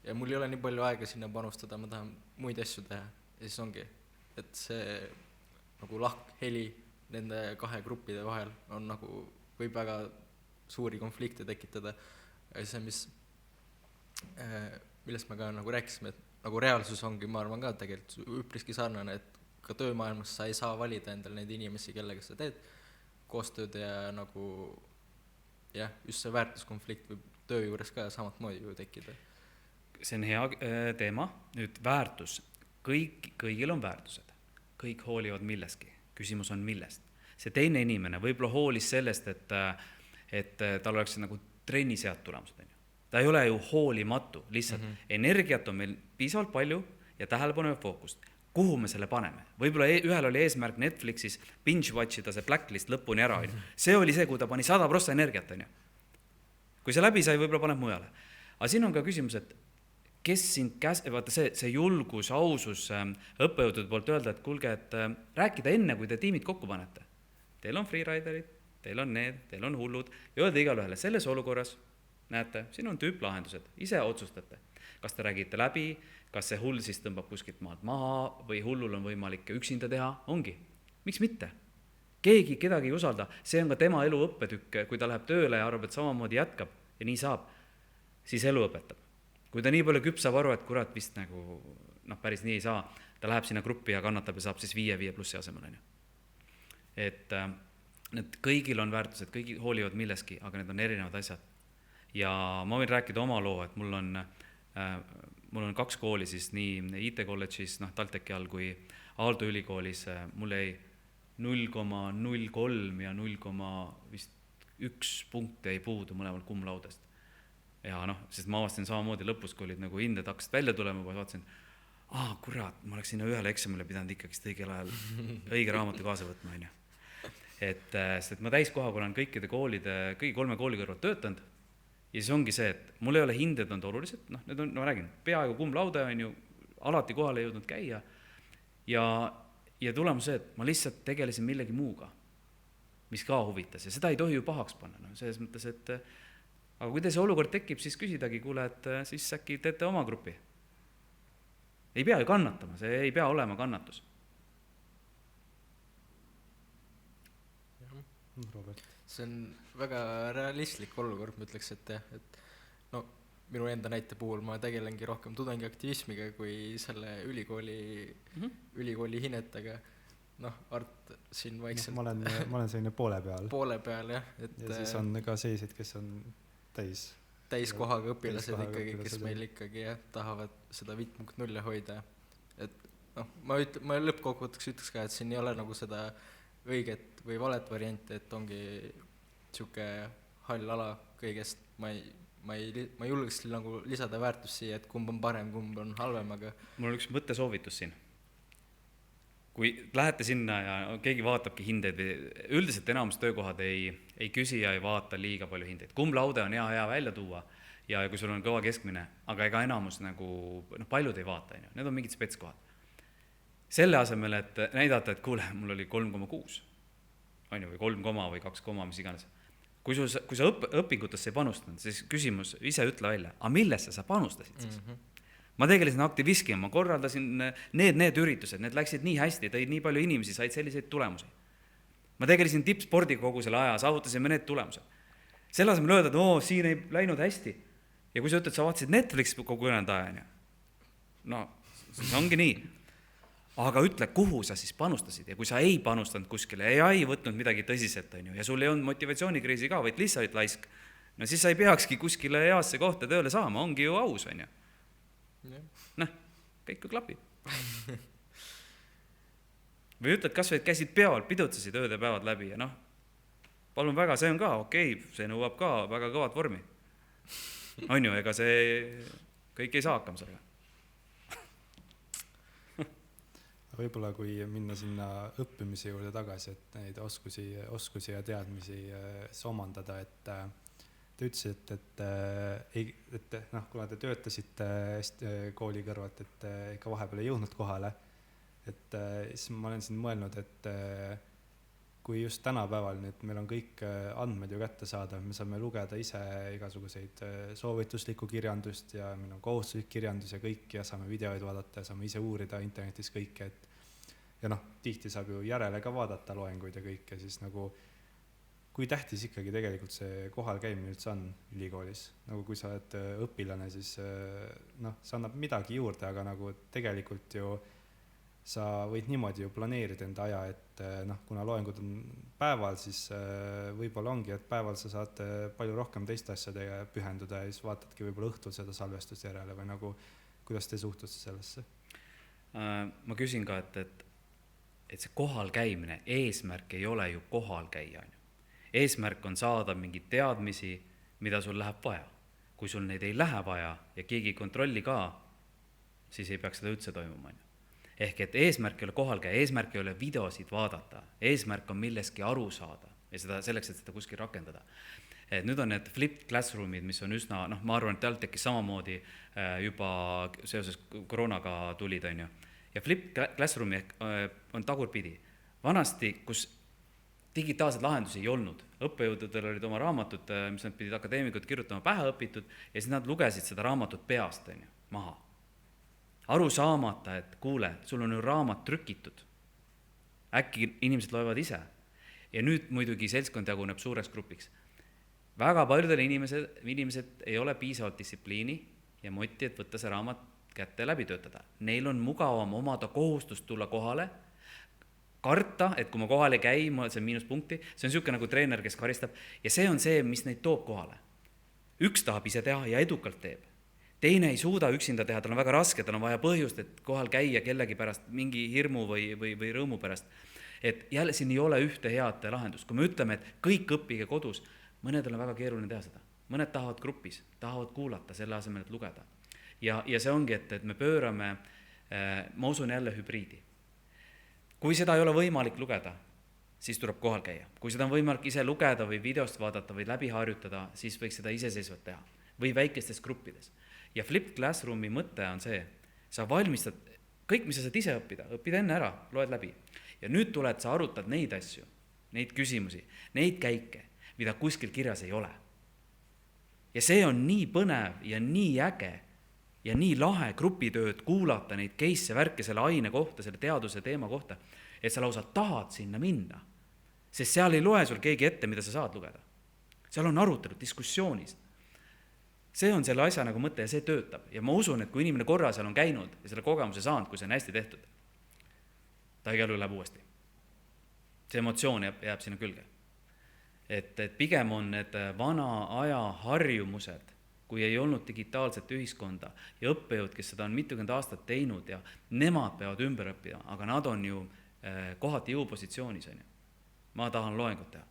Speaker 2: ja mul ei ole nii palju aega sinna panustada, ma tahan muid asju teha ja siis ongi, et see nagu lahkheli nende kahe gruppide vahel on nagu, võib väga suuri konflikte tekitada ja see, millest me ka nagu rääkisime, et nagu reaalsus ongi, ma arvan ka tegelikult üpriski sarnane, et ka töömaailmas sa ei saa valida endale neid inimesi, kellega sa teed koostööd ja nagu jah, just see väärtuskonflikt võib töö juures ka samat moodi ju tekkida.
Speaker 3: See on hea teema. Nüüd väärtus. Kõigil on väärtused. Kõik hoolivad milleski. Küsimus on millest. See teine inimene võib-olla hoolis sellest, et tal oleks nagu trennis head tulemused. Ta ei ole ju hoolimatu, lihtsalt energiat on meil piisavalt palju ja tähelepanu ja fookust. Kuhu me selle paneme? Võib-olla ühel oli eesmärk Netflixis binge-watchida see Blacklist lõpuni ära. See oli see, kui ta pani 100% energiat. Kui see läbi sai, võib-olla paneb mujale. Aga siin on ka küsimus, et kes sind vaata see julgus, ausus õppejõudude poolt öelda, et kuulge, et rääkida enne, kui te tiimid kokku panete. Teil on freeriderid, teil on need, teil on hullud ja öelda igal ühele selles olukorras, näete, siin on tüüplahendused, ise otsustate. Kas te räägite läbi, kas see hull siis tõmbab kuskilt maalt maha või hullul on võimalik üksinda teha, ongi. Miks mitte? Keegi kedagi ei usalda, see on ka tema elu õppetükk, kui ta läheb tööle ja arvab, et samamoodi jätkab ja nii saab, siis elu õpetab. Kui ta nii palju küpsab aru, et kurat vist nagu, päris nii ei saa, ta läheb sinna gruppi ja kannatab ja saab siis 5+ asemel. Et need kõigil on väärtused, kõigil hoolivad milleski, aga need on erinevad asjad. Ja ma võin rääkida oma loo, et mul on 2 kooli siis nii IT-kolledžis, TalTechi all kui Aalto ülikoolis, mul jäi 0,03 ja 0,1 punkti jäi puudu mõlemal kumlaudest. Ja sest ma avastasin samamoodi lõpus, kui olid nagu hinded hakkasid välja tulema, vaatasin, kurat, ma oleks sinna ühele eksamile pidanud ikkagi õigel ajal õige raamatu kaasa võtma. Sest ma täiskohaga olen kõikide 3 kooli kõrval töötanud. Ja siis ongi see, et mul ei ole hinded on olulised, need on, ma räägin, peaaegu kumlaude on ju, alati kohale jõudnud käia ja tulemus see, et ma lihtsalt tegelesin millegi muuga, mis ka huvitas ja seda ei tohi ju pahaks panna, selles mõttes, et aga kui see olukord tekib, siis küsidagi, kuule, et siis äkki teete oma grupi. Ei pea ju kannatama, see ei pea olema kannatus.
Speaker 1: Robert.
Speaker 2: See on väga realistlik olukord, ma ütleks, et minu enda näite puhul ma tegelengi rohkem tudengiaktivismiga kui selle ülikooli hinetega. Art siin vaikselt.
Speaker 1: Ma olen selline poole peal.
Speaker 2: Poole peal, jah.
Speaker 1: Ja siis on ka sellised, kes on täis
Speaker 2: täiskohaga õpilased
Speaker 1: täiskohaga
Speaker 2: ikkagi, kes
Speaker 1: õpilased,
Speaker 2: meil ikkagi jah, tahavad seda 5.0 hoida. Et noh, ma lõppkokkuvõtteks ütleks ka, et siin ei ole nagu seda õiget või valet varianti, et ongi sihuke hall ala kõigest. Ma ei julgeks nagu lisada väärtust siia, et kumb on parem, kumb on halvem, aga
Speaker 3: mul on üks mõttesoovitus siin. Kui lähete sinna ja keegi vaatabki hindeid või üldiselt enamus töökohad ei küsi ja ei vaata liiga palju hindeid. Kumb laude on hea välja tuua ja kui sul on kõva keskmine, aga ega enamus nagu, paljud ei vaata, need on mingid spetskohad. Selle asemel, et näidata, et kuule, mul oli 3,6, või 3, või 2, mis iganes. Kui sa õpingutesse ei panustanud, siis küsimus, ise ütle välja, aga millesse sa panustasid siis? Ma tegelesin aktivismi, ma korraldasin need üritused, need läksid nii hästi, tõid nii palju inimesi, said selliseid tulemusi. Ma tegelesin tippspordiga kogu selle aja, saavutasime need tulemused. Selle asemel öelda, et siin ei läinud hästi. Ja kui sa ütled, sa vaatasid Netflix kogu ülejäänud aja, no see ongi nii. Aga ütle, kuhu sa siis panustasid ja kui sa ei panustanud kuskile ja ei võtnud midagi tõsiselt, ja sul ei olnud motivatsioonikriisi ka, vaid lihtsalt laisk, no siis sa ei peakski kuskile heasse kohta tööle saama, ongi ju aus, Noh, kõik ju klapib. Või ütled kas või, et käisid peol, pidutsesid ööd ja päevad läbi ja palun väga, see on ka okei, see nõuab ka väga kõvat vormi. On ju, ega see kõik ei saa hakkama sellega.
Speaker 1: Võib-olla kui minna sinna õppimise juurde tagasi, et neid oskusi ja teadmisi omandada, et te ütlesite, et kuna te töötasite kooli kõrvalt, et ikka vahepeal ei jõudnud kohale, et siis ma olen siin mõelnud, et kui just tänapäeval nüüd meil on kõik andmed ju kätte saada, me saame lugeda ise igasuguseid soovituslikku kirjandust ja meil on kohustuslik kirjandus ja kõik ja saame videoid vaadata ja saame ise uurida internetis kõike, ja tihti saab ju järele ka vaadata loenguid ja kõike, siis nagu kui tähtis ikkagi tegelikult see kohal käimine üldse on ülikoolis? Nagu kui sa oled õpilane, siis see annab midagi juurde, aga nagu tegelikult ju sa võid niimoodi ju planeerida enda aja, et kuna loengud on päeval, siis võib-olla ongi, et päeval sa saad palju rohkem teiste asjadega pühenduda ja siis vaatadki võib-olla õhtul seda salvestust järele või nagu, kuidas te suhtute sellesse?
Speaker 3: Ma küsin ka, et see kohal käimine, eesmärk ei ole ju kohal käia, eesmärk on saada mingid teadmisi, mida sul läheb vaja. Kui sul neid ei lähe vaja ja keegi ei kontrolli ka, siis ei peaks seda üldse toimuma. Ehk et eesmärk ei ole kohal käia, eesmärk ei ole videosid vaadata, eesmärk on milleski aru saada ja seda selleks, et seda kuskil rakendada. Et nüüd on need flipped classroomid, mis on üsna, ma arvan, et tal tekkis samamoodi juba seoses koroonaga tulid, ja flipped classroomi on tagurpidi. Vanasti, kus digitaalseid lahendusi ei olnud. Õppejõududel olid oma raamatud, mis nad pidid akadeemikud kirjutama pähe õpitud ja siis nad lugesid seda raamatut peast maha. Aru saamata, et kuule, sul on ju raamat trükitud. Äkki inimesed loevad ise. Ja nüüd muidugi seltskond jaguneb suureks grupiks. Väga paljudel inimesed ei ole piisavalt distsipliini ja moti, et võtta see raamat kätte läbi töötada. Neil on mugavam omada kohustust tulla kohale, karta, et kui ma kohale käi, ma see miinuspunkti, see on selline nagu treener, kes karistab ja see on see, mis neid toob kohale. Üks tahab ise teha ja edukalt teeb. Teine ei suuda üksinda teha, tal on väga raske, tal on vaja põhjust, et kohal käia kellegi pärast, mingi hirmu või rõõmu pärast. Et jälle siin ei ole ühte head lahendust. Kui me ütleme, et kõik õppige kodus, mõnedel on väga keeruline teha seda. Mõned tahavad grupis, tahavad kuulata selle asemel, et lugeda. Ja see ongi, et me pöörame, ma usun jälle hübriidi. Kui seda ei ole võimalik lugeda, siis tuleb kohal käia. Kui seda on võimalik ise lugeda või videost vaadata või läbi harjutada, siis võiks seda iseseisvalt teha. Või väikestes gruppides. Ja flipped classroomi mõte on see, sa valmistad kõik, mis sa saad ise õppida, õpid enne ära, loed läbi. Ja nüüd tuled, sa arutad neid asju, neid küsimusi, neid käike, mida kuskil kirjas ei ole. Ja see on nii põnev ja nii äge ja nii lahe grupitööd kuulata neid case värke selle aine kohta, selle teaduse teema kohta, et sa lausa tahad sinna minna. Sest seal ei loe sul keegi ette, mida sa saad lugeda. Seal on arutelud, diskussioonis. See on selle asja nagu mõte ja see töötab. Ja ma usun, et kui inimene korra seal on käinud ja selle kogemuse saanud, kui see on hästi tehtud, ta igal juhul läheb uuesti. See emotsioon jääb sinna külge. Et pigem on need vana aja harjumused, kui ei olnud digitaalset ühiskonda ja õppejõud, kes seda on mitukümmend aastat teinud ja nemad peavad ümber õppida, aga nad on ju kohati jõupositsioonis, on ju. Ma tahan loengut teha.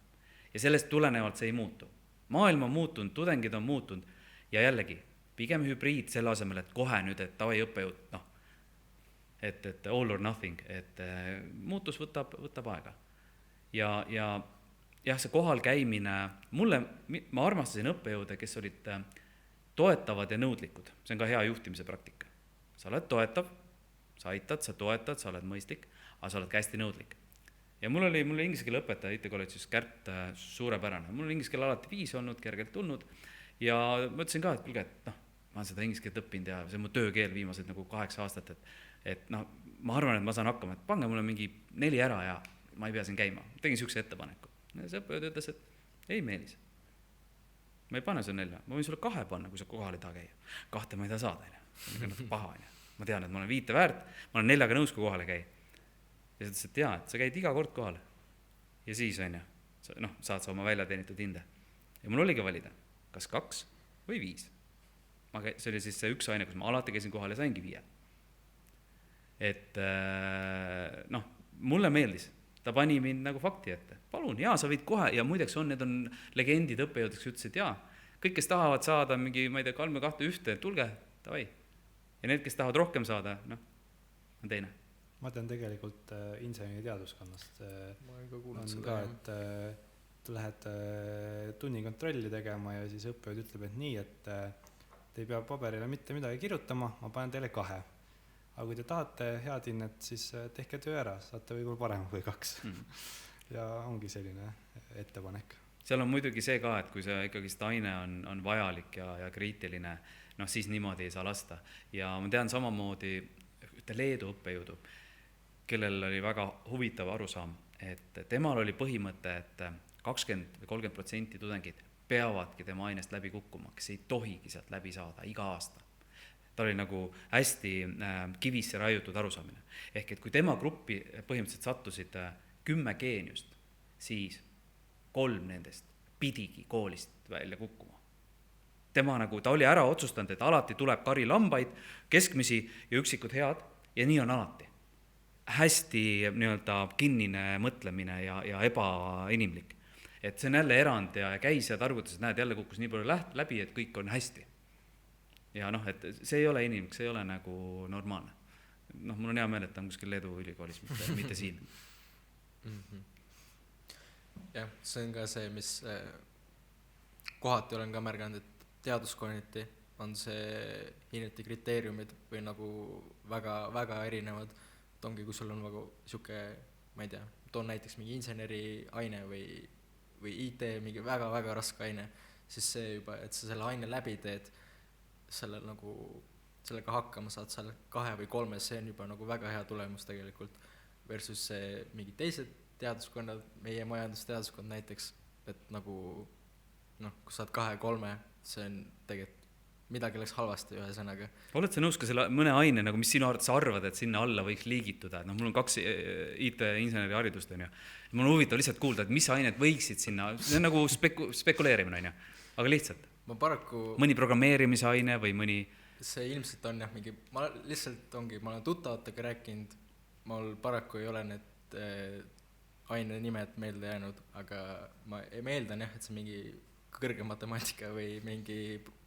Speaker 3: Ja sellest tulenevalt see ei muutu. Maailm on muutunud, tudengid on muutunud ja jällegi, pigem hübriid selle asemel, et kohe nüüd, et tavai õppejõud, noh, et all or nothing, et muutus võtab aega. Ja jah, see kohal käimine, ma armastasin õppejõude, kes olid toetavad ja nõudlikud. See on ka hea juhtimise praktika. Sa oled toetav, sa aitad, sa toetad, sa oled mõistlik, aga sa oled ka hästi nõudlik. Ja mul oli inglise keele õpetaja IT kolledžis Kärt suurepärane. Mul on inglise keele alati 5 olnud, kergelt tulnud ja ma ütlesin ka, et kuulge, et noh, ma olen seda inglise keelt õppinud ja see on mu töökeel viimased nagu 8 aastat, et noh, ma arvan, et ma saan hakkama, et pange mulle mingi 4 ära ja ma ei pea siin käima. Tegin sihukese ettepaneku. Ja see õppejõud ütles, et ei Meelis, ma ei pane sulle 4, ma võin sulle 2 panna, kui sa kohal ei taha käia. 2 ma ei taha saada, see on natuke paha. Ma tean, et ma olen 5 väärt, ma olen 4 nõus, kui kohale käi. Ja ütles, et jaa, et sa käid iga kord kohale. Ja siis on ju, noh, saad sa oma välja teenitud hinde. Ja mul oligi valida, kas 2 või 5. See oli siis see üks aine, kus ma alati käisin kohal ja saingi 5. Et noh, mulle meeldis. Ta pani mind nagu fakti ette. Palun, jaa, sa võid kohe, ja muideks need on legendid õppejõud, kes ütlesid, jaa, kõik, kes tahavad saada mingi, ma ei tea, 3 või 2 ühte, tulge, davai. Ja need, kes tahavad rohkem saada, noh, on teine.
Speaker 1: Ma tean tegelikult inseneri teaduskonnast.
Speaker 2: Ma olen ka kuulnud
Speaker 1: seda. Et lähed tunnikontrolli tegema ja siis õppejõud ütleb, et nii, et te ei pea paberile mitte midagi kirjutama, ma panen teile 2. Aga kui te tahate head hinnet, siis tehke töö ära, saate võib-olla parem kui 2. Ja ongi selline ettepanek.
Speaker 3: Seal on muidugi see ka, et kui see ikkagi seda aine on vajalik ja kriitiline, noh siis niimoodi ei saa lasta. Ja ma tean samamoodi ühte Leedu õppejõudu, kellel oli väga huvitav arusaam, et temal oli põhimõte, et 20 või 30% tudengid peavadki tema ainest läbi kukkuma, kes ei tohigi sealt läbi saada iga aasta. Ta oli nagu hästi kivisse raiutud arusaamine. Ehk et kui tema gruppi põhimõtteliselt sattusid 10 geeniust, siis 3 nendest pidigi koolist välja kukkuma. Ta oli ära otsustanud, et alati tuleb kari lambaid, keskmisi ja üksikud head ja nii on alati. Hästi nii-öelda kinnine mõtlemine ja ebainimlik. Et see on jälle erand ja käis ja targutas, et näed, jälle kukkus nii palju läbi, et kõik on hästi. Ja noh, et see ei ole inimlik, see ei ole nagu normaalne. Noh, mul on hea meel, et ta on kuskil Leedu ülikoolis, mitte siin.
Speaker 2: Jah, see on ka see, mis kohati olen ka märganud, et teaduskonniti on see hinneti kriteeriumid või nagu väga, väga erinevad. Et ongi, kui sul on nagu siuke, ma ei tea, toon näiteks mingi inseneri aine või IT, mingi väga, väga raske aine, siis see juba, et sa selle aine läbi teed, sellega hakkama saad seal 2 või 3, see on juba nagu väga hea tulemus tegelikult versus see mingi teised teaduskonnad, meie majandusteaduskond näiteks, et nagu noh, kui saad 2-3, see on tegelikult midagi läks halvasti ühesõnaga.
Speaker 3: Oled sa nõus ka selle mõne aine, nagu mis sinu arvates arvad, et sinna alla võiks liigituda, et noh, mul on 2 IT-inseneri haridust, on ju. Mul on huvitav lihtsalt kuulda, et mis ained võiksid sinna, see on nagu spekuleerimine, on ju, aga lihtsalt.
Speaker 2: Ma paraku...
Speaker 3: Mõni programmeerimise aine või mõni...
Speaker 2: See ilmselt on jah mingi, ma lihtsalt ongi, ma olen tuttavatega rääkinud, mul paraku ei ole need aine nimed meelde jäänud, aga ma meeldan jah, et see mingi kõrge matemaatika või mingi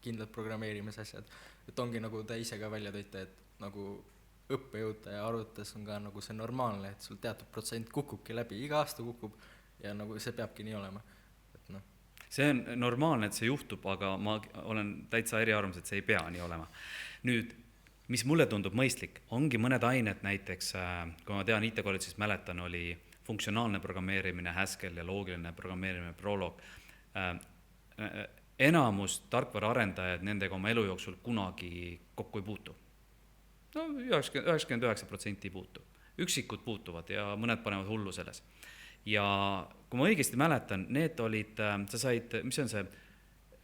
Speaker 2: kindlad programmeerimise asjad, et ongi nagu ta ise ka välja tõite, et nagu õppejõutaja arvates on ka nagu see normaalne, et sul teatud protsent kukubki läbi, iga aasta kukub ja nagu see peabki nii olema, et noh.
Speaker 3: See on normaalne, et see juhtub, aga ma olen täitsa eriarvamus, et see ei pea nii olema. Nüüd, mis mulle tundub mõistlik, ongi mõned ained näiteks, kui ma tean IT-kolledžis mäletan, oli funktsionaalne programmeerimine, Haskell ja loogiline programmeerimine, Prolog. Enamus tarkvara arendajad nendega oma elu jooksul kunagi kokku ei puutu. No 99% ei puutu. Üksikud puutuvad ja mõned panevad hullu selles. Ja kui ma õigesti mäletan, need olid, sa said, mis on see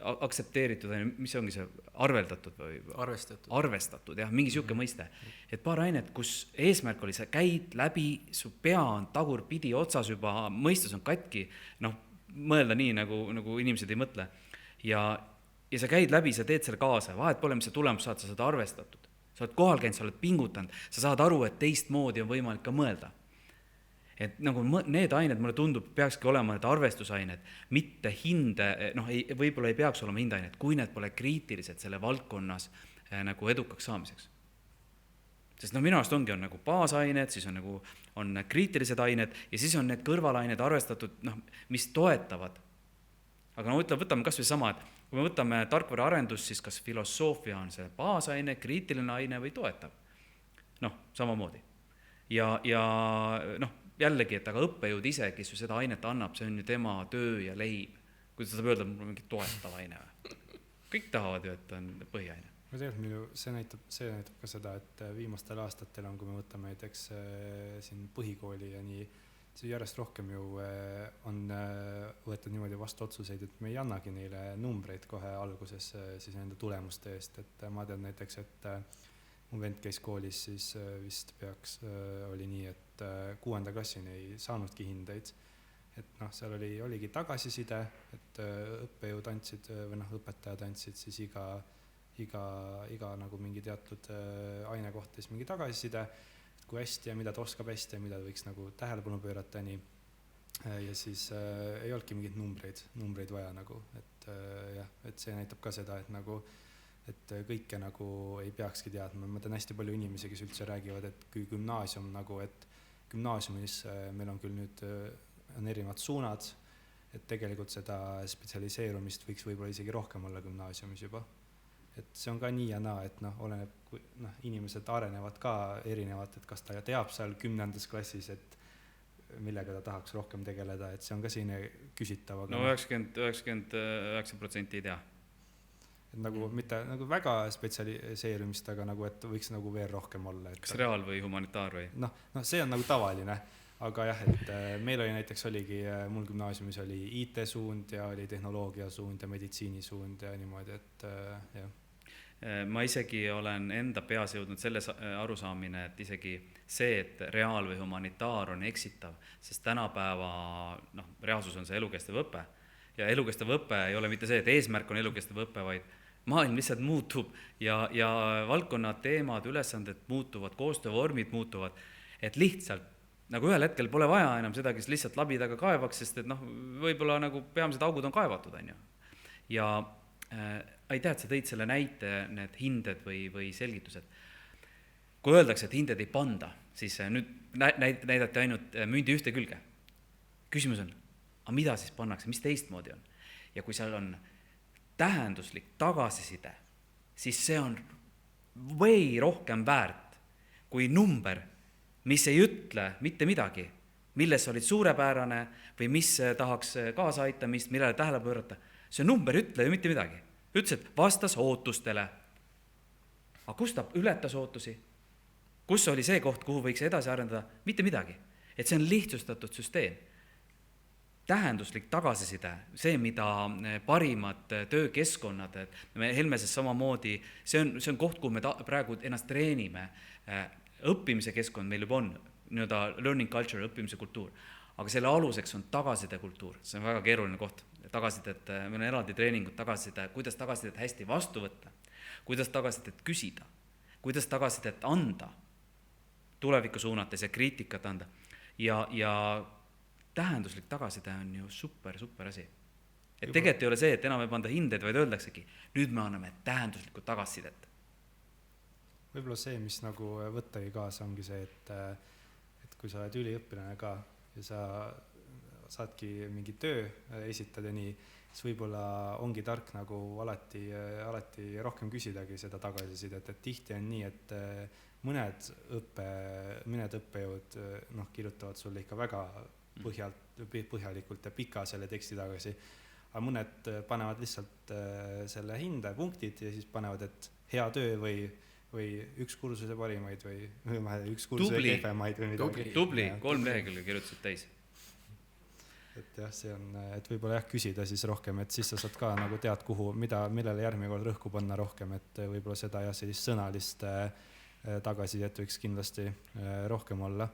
Speaker 3: aktsepteeritud, mis ongi see arveldatud või arvestatud, jah, mingi siuke mõiste. Et paar ainet, kus eesmärk oli, sa käid läbi, su pea on tagurpidi otsas juba, mõistus on katki, noh, mõelda nii, nagu inimesed ei mõtle. Ja ja sa käid läbi, sa teed selle kaasa, vahet pole, mis see tulemus saad, sa saad arvestatud. Sa oled kohal käinud, sa oled pingutanud, sa saad aru, et teistmoodi on võimalik ka mõelda. Et nagu need ained, mulle tundub, peakski olema need arvestusained, mitte hinde, võib-olla ei peaks olema hindeained, kui need pole kriitilised selle valdkonnas nagu edukaks saamiseks. Sest minu arust ongi, on nagu baasained, siis on nagu on kriitilised ained ja siis on need kõrvalained arvestatud, mis toetavad. Aga võtame kas või sama, et kui me võtame tarkvaraarendus, siis kas filosoofia on see baasaine, kriitiline aine või toetav? Samamoodi. Ja jällegi, et aga õppejõud ise, kes ju seda ainet annab, see on ju tema töö ja leib. Kui ta saab öelda, mul on mingi toetav aine. Kõik tahavad ju, et on põhiaine.
Speaker 1: See näitab ka seda, et viimastel aastatel on, kui me võtame näiteks siin põhikooli ja nii, see järjest rohkem ju on võetud niimoodi vastu otsuseid, et me ei annagi neile numbreid kohe alguses siis nende tulemuste eest, et ma tean näiteks, et mu vend käis koolis, siis vist oli nii, et 6. klassini ei saanudki hindeid, et seal oligi tagasiside, et õppejõud andsid või õpetajad andsid siis iga nagu mingi teatud aine kohta siis mingi tagasiside, kui hästi ja mida ta oskab hästi ja mida ta võiks nagu tähelepanu pöörata nii. Ja siis ei olnudki mingeid numbreid vaja nagu, et see näitab ka seda, et kõike nagu ei peakski teadma. Ma tean hästi palju inimesi, kes üldse räägivad, et kui gümnaasium et gümnaasiumis meil on küll nüüd on erinevad suunad, et tegelikult seda spetsialiseerumist võiks võib-olla isegi rohkem olla gümnaasiumis juba. Et see on ka nii ja naa, et oleneb, kui inimesed arenevad ka erinevalt, et kas ta teab seal 10. klassis, et millega ta tahaks rohkem tegeleda, et see on ka selline küsitav.
Speaker 3: 99% ei tea.
Speaker 1: Et nagu mitte nagu väga spetsialiseerumist, aga nagu, et võiks nagu veel rohkem olla.
Speaker 3: Kas reaal või humanitaar või?
Speaker 1: See on nagu tavaline, aga jah, et meil oli näiteks mul gümnaasiumis oli IT-suund ja oli tehnoloogiasuund ja meditsiinisuund ja niimoodi, et jah.
Speaker 3: Ma isegi olen enda peas jõudnud selle arusaamine, et isegi see, et reaal või humanitaar on eksitav, sest tänapäeva reaalsus on see elukestev õpe ja elukestev õpe ei ole mitte see, et eesmärk on elukestev õpe, vaid maailm lihtsalt muutub ja valdkonnad, teemad, ülesanded muutuvad, koostöövormid muutuvad, et lihtsalt nagu ühel hetkel pole vaja enam seda, kes lihtsalt labidaga kaevaks, sest et võib-olla nagu peamised augud on kaevatud, on ju. Ja ei tea, et sa tõid selle näite, need hinded või selgitused. Kui öeldakse, et hinded ei panda, siis nüüd näidati ainult mündi ühte külge. Küsimus on, aga mida siis pannakse, mis teistmoodi on? Ja kui seal on tähenduslik tagasiside, siis see on või rohkem väärt kui number, mis ei ütle mitte midagi, milles olid suurepärane või mis tahaks kaasa aitamist, millele tähele pöörata. See number ütle ju mitte midagi. Ütles, et vastas ootustele. Aga kus ta ületas ootusi? Kus oli see koht, kuhu võiks edasi arendada? Mitte midagi. Et see on lihtsustatud süsteem. Tähenduslik tagasiside, see, mida parimad töökeskkonnad, et me Helmeses samamoodi, see on koht, kuhu me praegu ennast treenime. Õppimise keskkond meil juba on, learning culture, õppimise kultuur. Aga selle aluseks on tagasiside kultuur, see on väga keeruline koht. Tagasisidet, meil on eraldi treeningud tagasiside, kuidas tagasisidet hästi vastu võtta, kuidas tagasisidet küsida, kuidas tagasisidet anda, tulevikku suunates ja kriitikat anda. Ja tähenduslik tagasiside on ju super asi. Et tegelikult ei ole see, et enam ei panda hindeid, vaid öeldaksegi, nüüd me anname tähenduslikku tagasisidet.
Speaker 1: Võib-olla see, mis nagu võttagi kaasa, ongi see, et kui sa oled üliõpilane ka ja sa saadki mingi töö esitada nii, siis võib-olla ongi tark nagu alati rohkem küsidagi seda tagasisidet, et tihti on nii, et mõned õppejõud kirjutavad sulle ikka väga põhjalikult ja pika selle teksti tagasi, aga mõned panevad lihtsalt selle hinde punktid ja siis panevad, et hea töö või üks kursuse parimaid või üks kursuse kehvemaid või midagi.
Speaker 3: Tubli, 3 lehekülge kirjutasid täis.
Speaker 1: Et jah, see on, et võib-olla küsida siis rohkem, et siis sa saad ka nagu tead, millele järgmine kord rõhku panna rohkem, et võib-olla seda ja sellist sõnalist tagasisidet võiks kindlasti rohkem olla.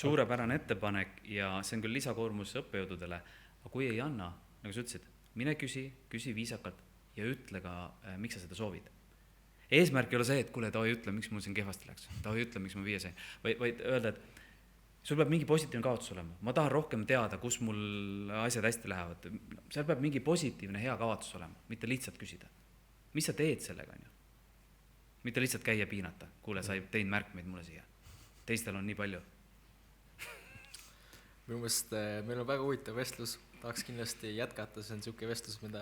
Speaker 3: Suurepärane ettepanek ja see on küll lisakoormus õppejõududele, aga kui ei anna, nagu sa ütlesid, mine küsi viisakalt, ja ütle ka, miks sa seda soovid. Eesmärk ei ole see, et kuule, ta ei ütle, miks mul siin kehvasti läks, ta ei ütle, miks ma 5 sain, vaid öelda, et sul peab mingi positiivne kavatsus olema, ma tahan rohkem teada, kus mul asjad hästi lähevad, seal peab mingi positiivne hea kavatsus olema, mitte lihtsalt küsida. Mis sa teed sellega, on ju? Mitte lihtsalt käia piinata, kuule, sa ei teinud märkmeid mulle siia, teistel on nii palju.
Speaker 2: Minu meelest meil on väga huvitav vestlus, tahaks kindlasti jätkata, see on niisugune vestlus, mida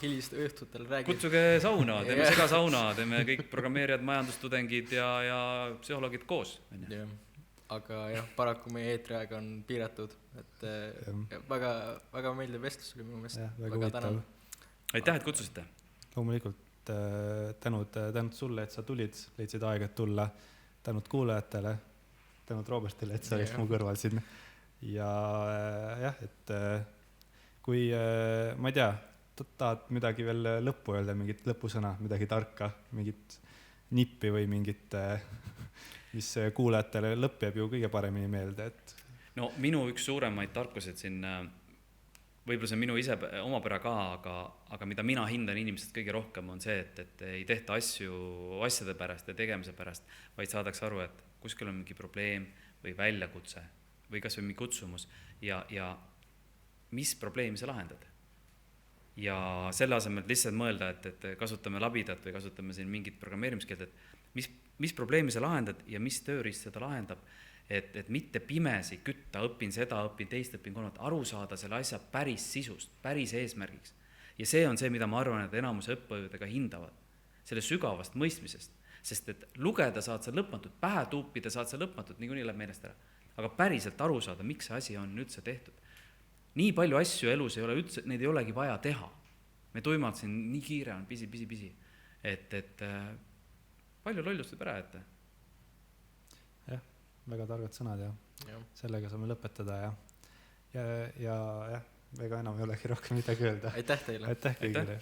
Speaker 2: hiliste õhtutel räägib.
Speaker 3: Kutsuge sauna, teeme segasauna, teeme kõik programmeerijad, majandustudengid ja psühholoogid koos.
Speaker 2: Ja. Aga jah, paraku meie eetriaeg on piiratud, et väga, väga meeldiv vestlus oli minu meelest.
Speaker 1: Väga tänan.
Speaker 3: Aitäh, et kutsusite.
Speaker 1: Loomulikult tänud sulle, et sa tulid, leidsid aega tulla, tänud kuulajatele, tänud Robertile, et sa olid mu kõrval siin. Ja jah, et kui ma ei tea, tahad midagi veel lõppu öelda, mingit lõpusõna, midagi tarka, mingit nippi või mingit, mis kuulajatele lõpp jääb ju kõige paremini meelde, et
Speaker 3: no minu üks suuremaid tarkused siin, võib-olla see minu ise omapära ka, aga mida mina hindan inimesed kõige rohkem on see, et ei tehta asjade pärast ja tegemise pärast, vaid saadaks aru, et kuskil on mingi probleem või väljakutse või kas või mingi kutsumus ja mis probleemi sa lahendad. Ja selle asemel lihtsalt mõelda, et kasutame labidat või kasutame siin mingit programmeerimiskeelt, et mis probleemi sa lahendad ja mis tööriist seda lahendab, et mitte pimesi kütta, õpin seda, õpin teist, õpin kolmat, aru saada selle asja päris sisust, päris eesmärgiks. Ja see on see, mida ma arvan, et enamus õppejõudega hindavad, selle sügavast mõistmisest, sest et lugeda saad sa lõpmatut, pähe tuupida saad sa lõpmatut, niikuinii läheb meelest ära, aga päriselt aru saada, miks see asi on üldse tehtud. Nii palju asju elus ei ole üldse, neid ei olegi vaja teha. Me tuimalt siin nii kiire on, pisi, et palju lollust võib ära jätta.
Speaker 1: Jah, väga targad sõnad ja sellega saame lõpetada ja jah, väga enam ei olegi rohkem midagi öelda.
Speaker 2: Aitäh teile!
Speaker 1: Aitäh kõigile!